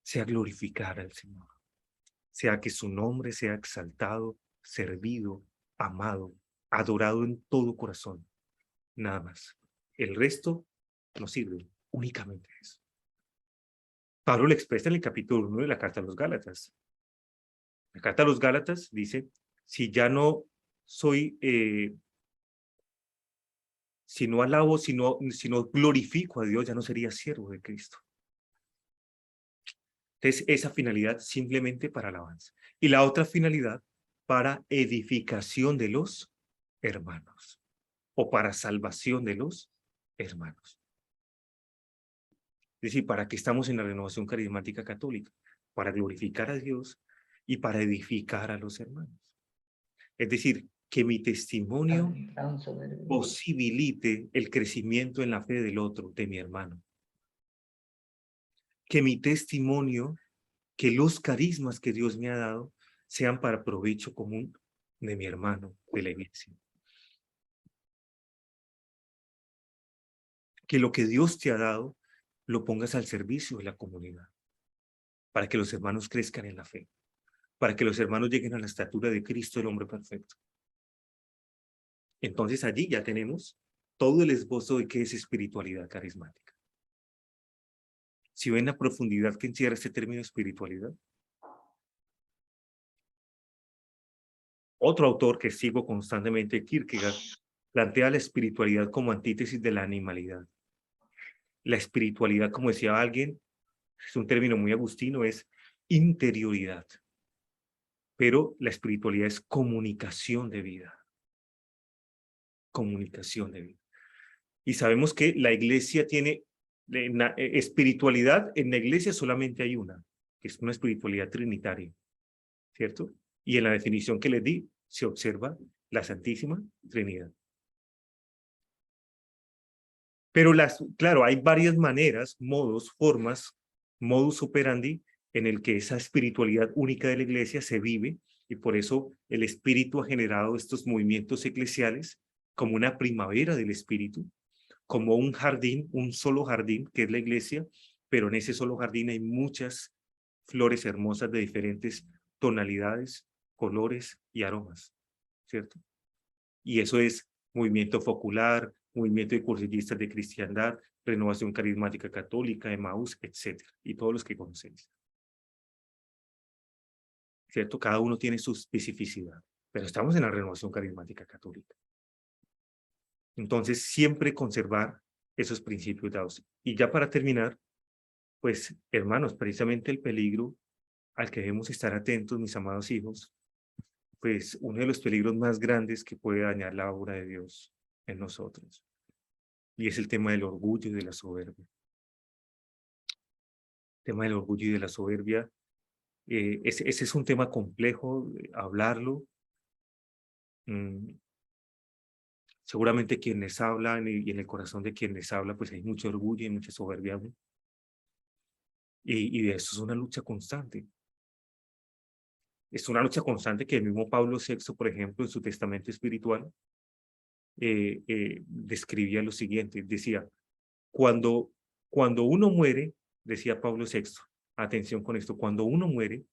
sea glorificar al Señor. Sea que su nombre sea exaltado, servido, amado, adorado en todo corazón. Nada más. El resto no sirve, únicamente eso. Pablo lo expresa en el capítulo 1 de la Carta a los Gálatas. La Carta a los Gálatas dice, si ya no soy, si no alabo, si no glorifico a Dios, ya no sería siervo de Cristo. Entonces, esa finalidad simplemente para alabanza. Y la otra finalidad para edificación de los hermanos o para salvación de los hermanos. Es decir, ¿para qué estamos en la Renovación Carismática Católica? Para glorificar a Dios y para edificar a los hermanos. Es decir, que mi testimonio posibilite el crecimiento en la fe del otro, de mi hermano. Que mi testimonio, que los carismas que Dios me ha dado, sean para provecho común de mi hermano, de la iglesia. Que lo que Dios te ha dado, lo pongas al servicio de la comunidad, para que los hermanos crezcan en la fe, para que los hermanos lleguen a la estatura de Cristo, el hombre perfecto. Entonces allí ya tenemos todo el esbozo de qué es espiritualidad carismática. Si ven la profundidad que encierra este término espiritualidad. Otro autor que sigo constantemente, Kierkegaard, plantea la espiritualidad como antítesis de la animalidad. La espiritualidad, como decía alguien, es un término muy agustino, es interioridad. Pero la espiritualidad es comunicación de vida. Comunicación de vida. Y sabemos que la iglesia tiene espiritualidad, en la iglesia solamente hay una, que es una espiritualidad trinitaria, ¿cierto? Y en la definición que les di, se observa la Santísima Trinidad. Pero claro, hay varias maneras, modos, formas, modus operandi, en el que esa espiritualidad única de la iglesia se vive, y por eso el Espíritu ha generado estos movimientos eclesiales como una primavera del Espíritu, como un jardín, un solo jardín, que es la iglesia, pero en ese solo jardín hay muchas flores hermosas de diferentes tonalidades, colores y aromas, ¿cierto? Y eso es movimiento focular, movimiento de cursillistas de cristiandad, Renovación Carismática Católica, Emmaús, etc. Y todos los que conocéis. ¿Cierto? Cada uno tiene su especificidad, pero estamos en la Renovación Carismática Católica. Entonces, siempre conservar esos principios dados. Y ya para terminar, pues, hermanos, precisamente el peligro al que debemos estar atentos, mis amados hijos, pues, uno de los peligros más grandes que puede dañar la obra de Dios en nosotros. Y es el tema del orgullo y de la soberbia. El tema del orgullo y de la soberbia Ese es un tema complejo, hablarlo. Seguramente quienes hablan y en el corazón de quienes habla, pues hay mucho orgullo y mucha soberbia. Y de eso es una lucha constante. Es una lucha constante que el mismo Pablo VI, por ejemplo, en su testamento espiritual, describía lo siguiente. Decía, cuando uno muere, decía Pablo VI, atención con esto, cuando uno muere,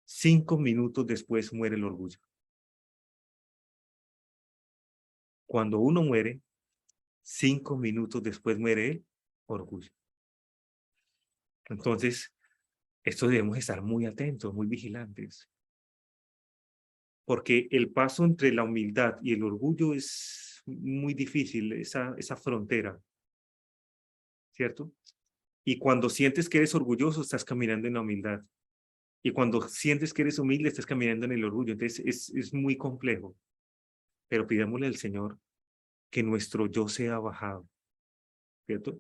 5 minutos después muere el orgullo. Cuando uno muere, 5 minutos después muere el orgullo. Entonces, esto debemos estar muy atentos, muy vigilantes. Porque el paso entre la humildad y el orgullo es muy difícil, esa frontera, ¿cierto? Y cuando sientes que eres orgulloso, estás caminando en la humildad. Y cuando sientes que eres humilde, estás caminando en el orgullo. Entonces, es muy complejo. Pero pidámosle al Señor que nuestro yo sea bajado, ¿cierto?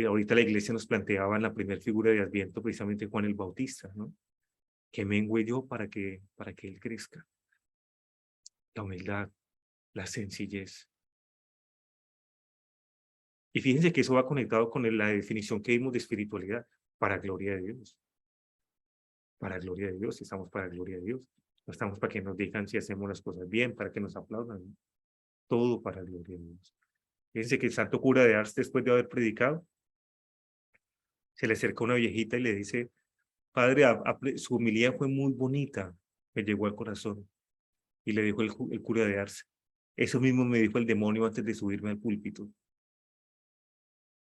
Ahorita la iglesia nos planteaba en la primera figura de Adviento precisamente Juan el Bautista, ¿no? Que mengüe yo para que Él crezca. La humildad, la sencillez. Y fíjense que eso va conectado con la definición que dimos de espiritualidad, para gloria de Dios. Para gloria de Dios, estamos para gloria de Dios. No estamos para que nos digan si hacemos las cosas bien, para que nos aplaudan, ¿no? Todo para gloria de Dios. Fíjense que el santo cura de Ars, después de haber predicado, se le acerca una viejita y le dice, padre, su homilía fue muy bonita, me llegó al corazón. Y le dijo el cura de Ars, eso mismo me dijo el demonio antes de subirme al púlpito.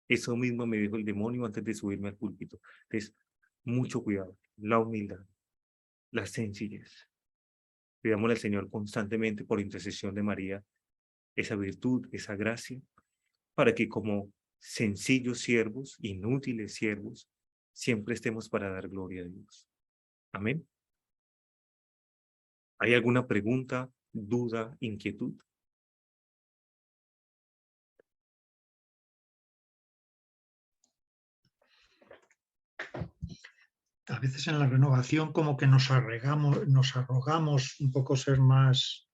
Eso mismo me dijo el demonio antes de subirme al púlpito. Entonces, mucho cuidado, la humildad, la sencillez. Pidámosle al Señor constantemente por intercesión de María esa virtud, esa gracia, para que como sencillos siervos, inútiles siervos, siempre estemos para dar gloria a Dios. Amén. ¿Hay alguna pregunta, duda, inquietud? A veces en la renovación como que nos arrogamos un poco ser más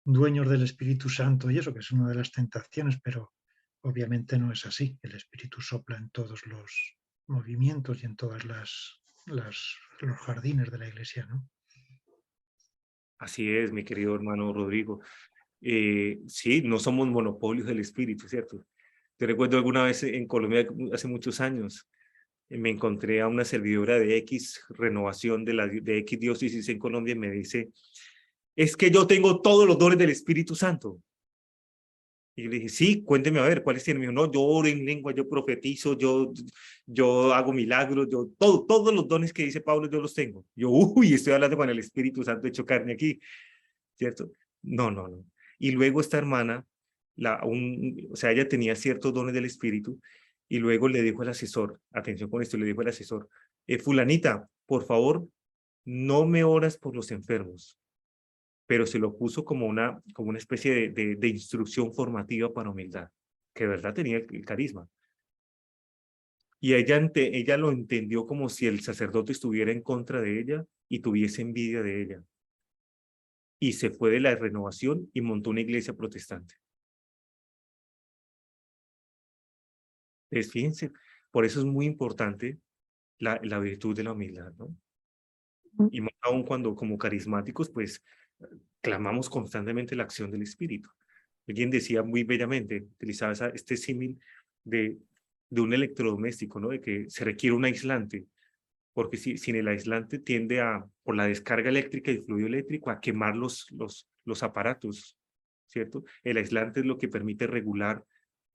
dueños del Espíritu Santo y eso, que es una de las tentaciones, pero obviamente no es así. El Espíritu sopla en todos los movimientos y en todas los jardines de la Iglesia, ¿no? Así es, mi querido hermano Rodrigo. Sí, no somos monopolios del Espíritu, ¿cierto? Yo recuerdo alguna vez en Colombia, hace muchos años, me encontré a una servidora de X renovación de X diócesis en Colombia y me dice, es que yo tengo todos los dones del Espíritu Santo. Y yo le dije, sí, cuénteme a ver, ¿cuáles tienen? Me dijo, no, yo oro en lengua, yo profetizo, yo hago milagros, todos los dones que dice Pablo yo los tengo. Yo, uy, estoy hablando con el Espíritu Santo hecho carne aquí, ¿cierto? No. Y luego esta hermana, o sea, ella tenía ciertos dones del Espíritu, y luego le dijo al asesor, atención con esto, le dijo al asesor, fulanita, por favor, no me oras por los enfermos, pero se lo puso como una especie de instrucción formativa para humildad, que de verdad tenía el carisma. Y ella lo entendió como si el sacerdote estuviera en contra de ella y tuviese envidia de ella. Y se fue de la renovación y montó una iglesia protestante. Entonces, fíjense, por eso es muy importante la virtud de la humildad, ¿no? Y más aún cuando como carismáticos, pues, clamamos constantemente la acción del Espíritu. Alguien decía muy bellamente, utilizaba este símil de un electrodoméstico, ¿no? De que se requiere un aislante, porque sin el aislante tiende por la descarga eléctrica y el fluido eléctrico, a quemar los aparatos, ¿cierto? El aislante es lo que permite regular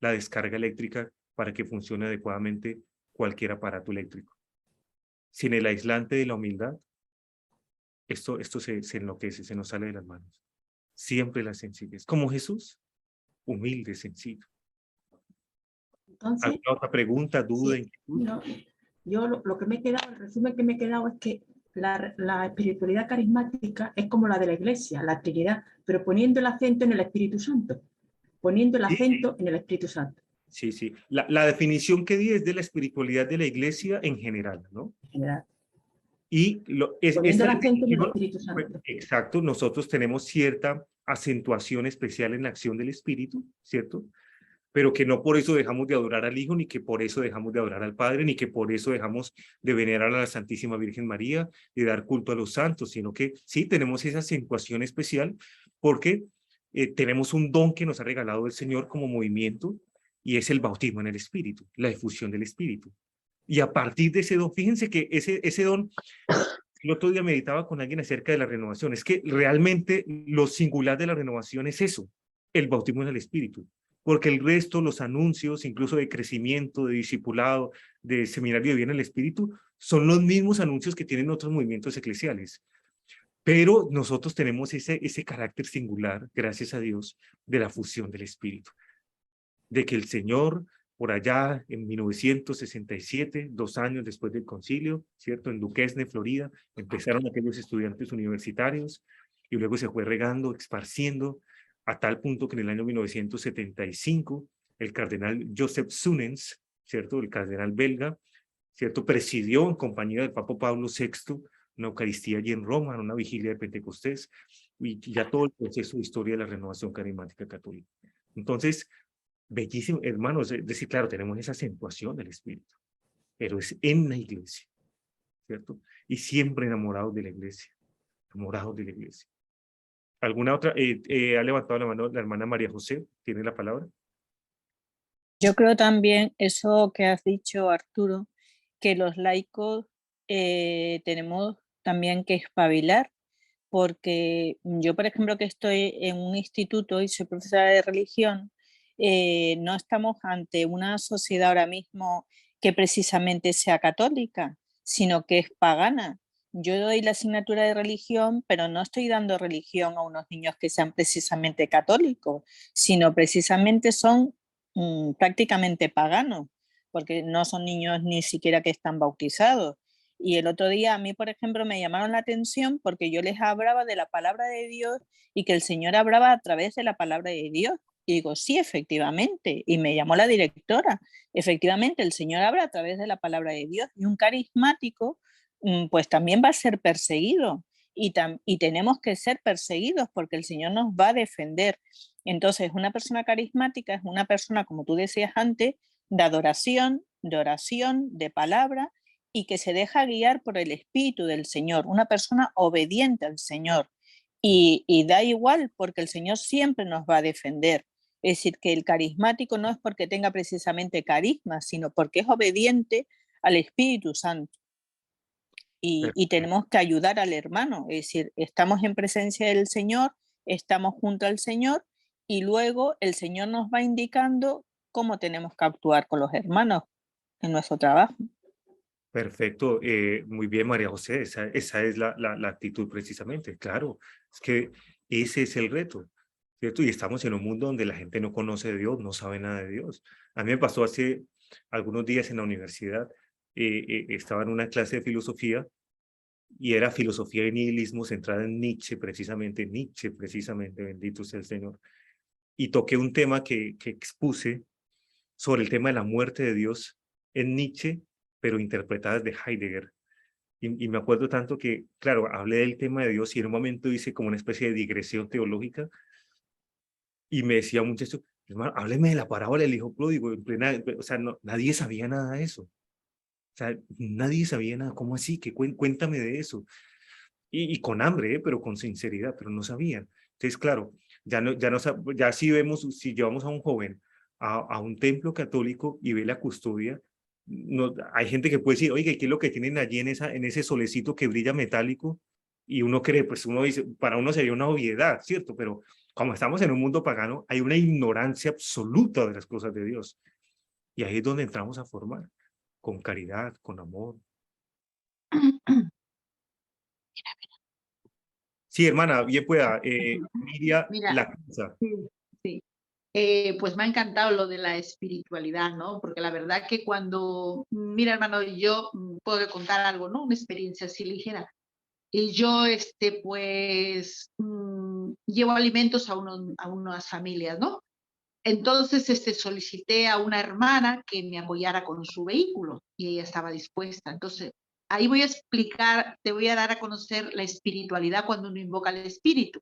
la descarga eléctrica para que funcione adecuadamente cualquier aparato eléctrico. Sin el aislante de la humildad, esto se enloquece, se nos sale de las manos. Siempre la sencillez. Como Jesús, humilde, sencillo. Entonces, ¿alguna otra pregunta, duda, sí, inquietud? no, yo lo que me he quedado, el resumen que me he quedado es que la espiritualidad carismática es como la de la Iglesia, la Trinidad, pero poniendo el acento en el Espíritu Santo. Poniendo el acento en el Espíritu Santo. Sí. La definición que di es de la espiritualidad de la Iglesia en general, ¿no? En general. Y Poniendo el esta acento en el religión, Espíritu Santo. exacto, nosotros tenemos cierta acentuación especial en la acción del Espíritu, ¿cierto? Pero que no por eso dejamos de adorar al Hijo, ni que por eso dejamos de adorar al Padre, ni que por eso dejamos de venerar a la Santísima Virgen María, de dar culto a los santos, sino que sí tenemos esa acentuación especial porque tenemos un don que nos ha regalado el Señor como movimiento, y es el bautismo en el Espíritu, la efusión del Espíritu. Y a partir de ese don, fíjense que ese don, el otro día meditaba con alguien acerca de la renovación, es que realmente lo singular de la renovación es eso, el bautismo en el Espíritu, porque el resto, los anuncios, incluso de crecimiento, de discipulado, de seminario de vida en el Espíritu, son los mismos anuncios que tienen otros movimientos eclesiales. Pero nosotros tenemos ese carácter singular, gracias a Dios, de la fusión del Espíritu, de que el Señor, por allá en 1967, 2 años después del concilio, ¿cierto? En Duquesne, Florida, empezaron aquellos estudiantes universitarios y luego se fue regando, esparciendo, a tal punto que en el año 1975 el cardenal Joseph Sunens, ¿cierto? El cardenal belga, ¿cierto? Presidió en compañía del Papa Pablo VI una Eucaristía allí en Roma, en una vigilia de Pentecostés, y ya todo el proceso de historia de la renovación carismática católica. Entonces, bellísimo, hermanos, es decir, claro, tenemos esa acentuación del Espíritu, pero es en la iglesia, ¿cierto? Y siempre enamorados de la iglesia, enamorados de la iglesia. ¿Alguna otra? Ha levantado la mano la hermana María José, ¿tiene la palabra? Yo creo también eso que has dicho, Arturo, que los laicos tenemos también que espabilar, porque yo, por ejemplo, que estoy en un instituto y soy profesora de religión, no estamos ante una sociedad ahora mismo que precisamente sea católica, sino que es pagana. Yo doy la asignatura de religión, pero no estoy dando religión a unos niños que sean precisamente católicos, sino precisamente son prácticamente paganos, porque no son niños ni siquiera que están bautizados. Y el otro día a mí, por ejemplo, me llamaron la atención porque yo les hablaba de la palabra de Dios y que el Señor hablaba a través de la palabra de Dios. Y digo, sí, efectivamente. Y me llamó la directora. Efectivamente, el Señor habla a través de la palabra de Dios. Y un carismático, pues también va a ser perseguido. Y tenemos que ser perseguidos porque el Señor nos va a defender. Entonces, una persona carismática es una persona, como tú decías antes, de adoración, de oración, de palabra, y que se deja guiar por el Espíritu del Señor, una persona obediente al Señor. Y da igual porque el Señor siempre nos va a defender. Es decir, que el carismático no es porque tenga precisamente carisma, sino porque es obediente al Espíritu Santo. Y tenemos que ayudar al hermano, es decir, estamos en presencia del Señor, estamos junto al Señor, y luego el Señor nos va indicando cómo tenemos que actuar con los hermanos en nuestro trabajo. Perfecto, muy bien, María José, esa es la actitud precisamente, claro, es que ese es el reto, ¿cierto? Y estamos en un mundo donde la gente no conoce de Dios, no sabe nada de Dios. A mí me pasó hace algunos días en la universidad, estaba en una clase de filosofía, y era filosofía de nihilismo centrada en Nietzsche, precisamente, bendito sea el Señor. Y toqué un tema que expuse sobre el tema de la muerte de Dios en Nietzsche, pero interpretada desde Heidegger. Y me acuerdo tanto que, claro, hablé del tema de Dios y en un momento hice como una especie de digresión teológica y me decía un muchacho, hermano, hábleme de la parábola del hijo pródigo, en plena, o sea, no, nadie sabía nada de eso. O sea, nadie sabía nada. ¿Cómo así? Cuéntame de eso. Y con hambre, pero con sinceridad, pero no sabían. Entonces, claro, ya si vemos, si llevamos a un joven a un templo católico y ve la custodia, hay gente que puede decir, oye, ¿qué es lo que tienen allí en ese solecito que brilla metálico? Y uno cree, pues uno dice, para uno sería una obviedad, ¿cierto? Pero como estamos en un mundo pagano, hay una ignorancia absoluta de las cosas de Dios. Y ahí es donde entramos a formar, con caridad, con amor. Sí, hermana, bien pueda. Miriam Mira, Lacunza. sí. Pues me ha encantado lo de la espiritualidad, ¿no? Porque la verdad que cuando, mira, hermano, yo puedo contar algo, ¿no? Una experiencia así ligera. Y yo, pues, llevo alimentos a unas familias, ¿no? Entonces, solicité a una hermana que me apoyara con su vehículo y ella estaba dispuesta. Entonces, ahí voy a explicar, te voy a dar a conocer la espiritualidad cuando uno invoca al espíritu.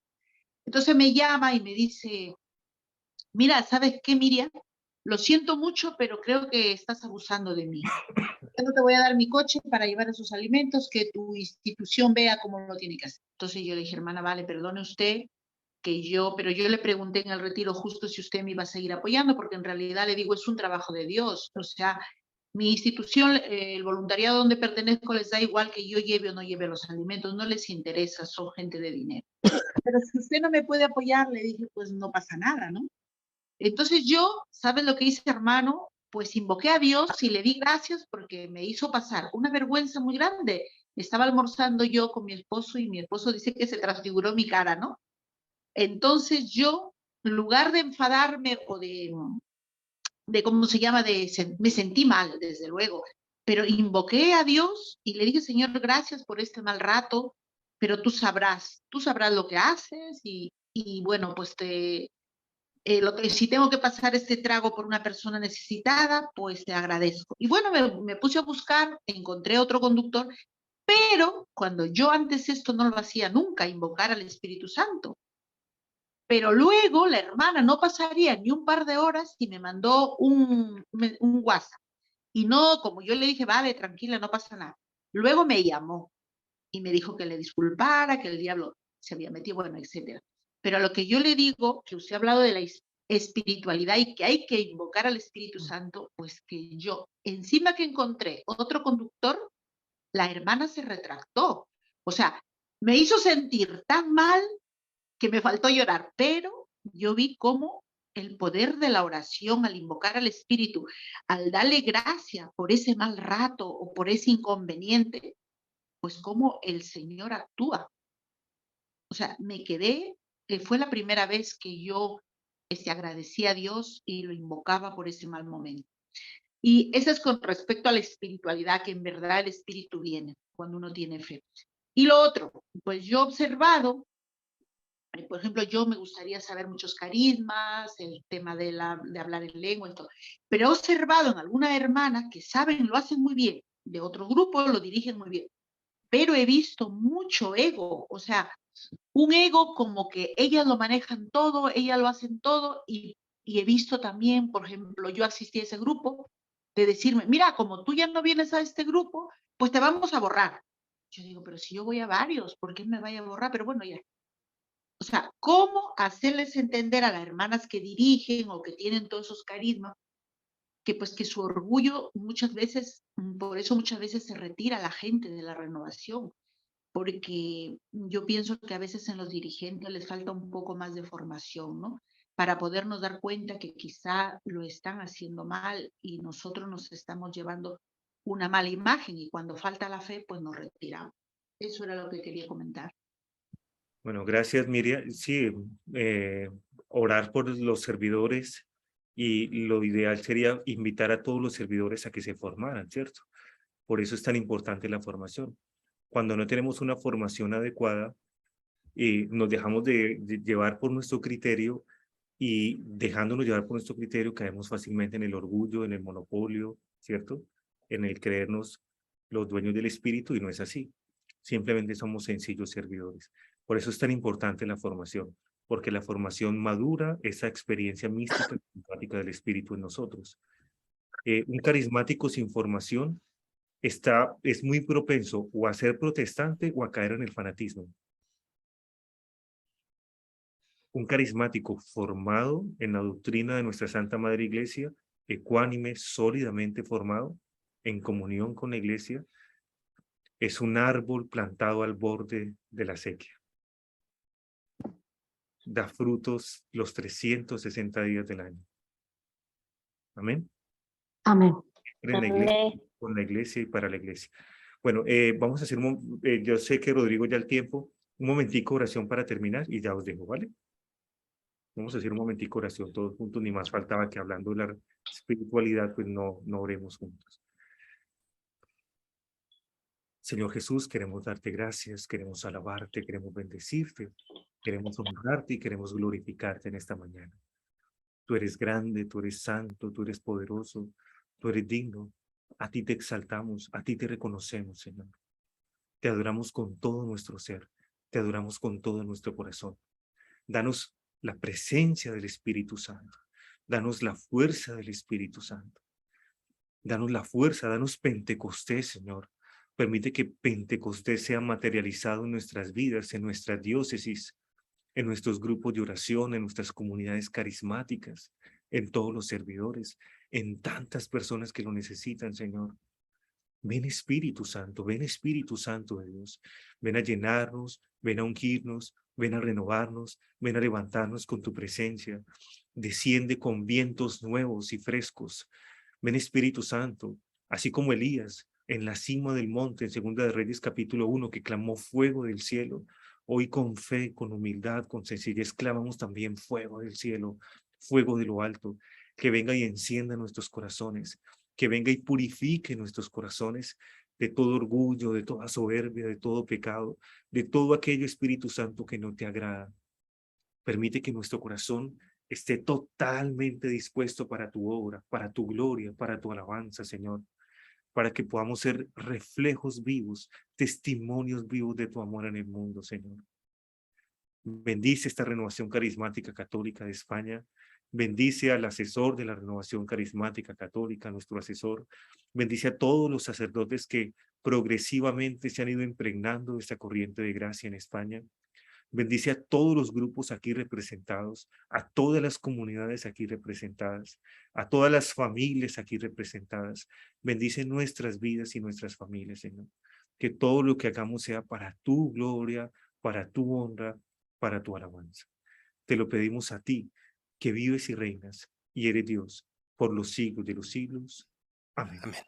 Entonces me llama y me dice, mira, ¿sabes qué, Miriam? Lo siento mucho, pero creo que estás abusando de mí. Yo no te voy a dar mi coche para llevar esos alimentos, que tu institución vea cómo lo tiene que hacer. Entonces yo le dije, hermana, vale, perdone usted, pero yo le pregunté en el retiro justo si usted me iba a seguir apoyando, porque en realidad le digo, es un trabajo de Dios. O sea, mi institución, el voluntariado donde pertenezco, les da igual que yo lleve o no lleve los alimentos, no les interesa, son gente de dinero. Pero si usted no me puede apoyar, le dije, pues no pasa nada, ¿no? Entonces yo, ¿sabes lo que hice, hermano? Pues invoqué a Dios y le di gracias porque me hizo pasar una vergüenza muy grande. Estaba almorzando yo con mi esposo y mi esposo dice que se transfiguró mi cara, ¿no? Entonces yo, en lugar de enfadarme o de ¿cómo se llama? Me sentí mal, desde luego, pero invoqué a Dios y le dije, Señor, gracias por este mal rato, pero tú sabrás lo que haces y bueno, pues si tengo que pasar este trago por una persona necesitada, pues te agradezco. Y bueno, me puse a buscar, encontré otro conductor, pero cuando yo antes esto no lo hacía nunca, invocar al Espíritu Santo. Pero luego la hermana no pasaría ni un par de horas y me mandó un WhatsApp. Y no, como yo le dije, vale, tranquila, no pasa nada. Luego me llamó y me dijo que le disculpara, que el diablo se había metido, bueno, etcétera. Pero a lo que yo le digo, que usted ha hablado de la espiritualidad y que hay que invocar al Espíritu Santo, pues que yo, encima que encontré otro conductor, la hermana se retractó. O sea, me hizo sentir tan mal que me faltó llorar, pero yo vi cómo el poder de la oración, al invocar al Espíritu, al darle gracia por ese mal rato o por ese inconveniente, pues cómo el Señor actúa. O sea, me quedé, fue la primera vez que yo agradecí a Dios y lo invocaba por ese mal momento. Y eso es con respecto a la espiritualidad, que en verdad el Espíritu viene cuando uno tiene fe. Y lo otro, pues yo he observado, por ejemplo, yo me gustaría saber muchos carismas, el tema de hablar en lengua y todo, pero he observado en algunas hermanas que saben, lo hacen muy bien, de otro grupo lo dirigen muy bien, pero he visto mucho ego, o sea, un ego como que ellas lo manejan todo, ellas lo hacen todo, y he visto también, por ejemplo, yo asistí a ese grupo, de decirme, mira, como tú ya no vienes a este grupo, pues te vamos a borrar. Yo digo, pero si yo voy a varios, ¿por qué me vaya a borrar? Pero bueno, ya. O sea, ¿cómo hacerles entender a las hermanas que dirigen o que tienen todos esos carismas que pues que su orgullo muchas veces, por eso muchas veces se retira la gente de la renovación? Porque yo pienso que a veces en los dirigentes les falta un poco más de formación, ¿no? Para podernos dar cuenta que quizá lo están haciendo mal y nosotros nos estamos llevando una mala imagen y cuando falta la fe, pues nos retiramos. Eso era lo que quería comentar. Bueno, gracias, Miriam. Sí, orar por los servidores y lo ideal sería invitar a todos los servidores a que se formaran, ¿cierto? Por eso es tan importante la formación. Cuando no tenemos una formación adecuada, nos dejamos de llevar por nuestro criterio y dejándonos llevar por nuestro criterio caemos fácilmente en el orgullo, en el monopolio, ¿cierto? En el creernos los dueños del espíritu y no es así. Simplemente somos sencillos servidores. Por eso es tan importante la formación, porque la formación madura esa experiencia mística y simpática del espíritu en nosotros. Un carismático sin formación es muy propenso o a ser protestante o a caer en el fanatismo. Un carismático formado en la doctrina de nuestra Santa Madre Iglesia, ecuánime, sólidamente formado, en comunión con la Iglesia, es un árbol plantado al borde de la sequía. Da frutos los 360 días del año. Amén. Amén. En la iglesia, con la iglesia y para la iglesia. Bueno, vamos a hacer yo sé que Rodrigo ya el tiempo, un momentico oración para terminar y ya os dejo, ¿vale? Vamos a hacer un momentico oración todos juntos, ni más faltaba que hablando de la espiritualidad, pues no oremos juntos. Señor Jesús, queremos darte gracias, queremos alabarte, queremos bendecirte, queremos honrarte y queremos glorificarte en esta mañana. Tú eres grande, tú eres santo, tú eres poderoso, tú eres digno. A ti te exaltamos, a ti te reconocemos, Señor. Te adoramos con todo nuestro ser, te adoramos con todo nuestro corazón. Danos la presencia del Espíritu Santo, danos la fuerza del Espíritu Santo. Danos la fuerza, danos Pentecostés, Señor. Permite que Pentecostés sea materializado en nuestras vidas, en nuestras diócesis, en nuestros grupos de oración, en nuestras comunidades carismáticas, en todos los servidores, en tantas personas que lo necesitan, Señor. Ven Espíritu Santo de Dios. Ven a llenarnos, ven a ungirnos, ven a renovarnos, ven a levantarnos con tu presencia. Desciende con vientos nuevos y frescos. Ven Espíritu Santo, así como Elías en la cima del monte, en Segunda de Reyes capítulo 1, que clamó fuego del cielo. Hoy con fe, con humildad, con sencillez, clamamos también fuego del cielo, fuego de lo alto, que venga y encienda nuestros corazones, que venga y purifique nuestros corazones de todo orgullo, de toda soberbia, de todo pecado, de todo aquello, Espíritu Santo, que no te agrada. Permite que nuestro corazón esté totalmente dispuesto para tu obra, para tu gloria, para tu alabanza, Señor, para que podamos ser reflejos vivos, testimonios vivos de tu amor en el mundo, Señor. Bendice esta renovación carismática católica de España. Bendice al asesor de la renovación carismática católica, nuestro asesor. Bendice a todos los sacerdotes que progresivamente se han ido impregnando de esta corriente de gracia en España. Bendice a todos los grupos aquí representados, a todas las comunidades aquí representadas, a todas las familias aquí representadas. Bendice nuestras vidas y nuestras familias, Señor. Que todo lo que hagamos sea para tu gloria, para tu honra, para tu alabanza. Te lo pedimos a ti, que vives y reinas y eres Dios por los siglos de los siglos. Amén. Amén.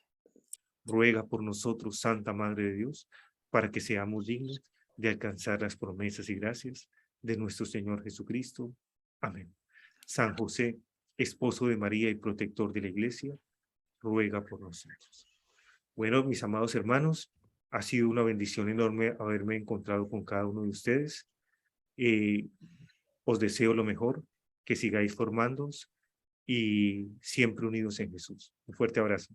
Ruega por nosotros, Santa Madre de Dios, para que seamos dignos de alcanzar las promesas y gracias de nuestro Señor Jesucristo. Amén. San José, esposo de María y protector de la Iglesia, ruega por nosotros. Bueno, mis amados hermanos, ha sido una bendición enorme haberme encontrado con cada uno de ustedes. Os deseo lo mejor, que sigáis formándoos y siempre unidos en Jesús. Un fuerte abrazo.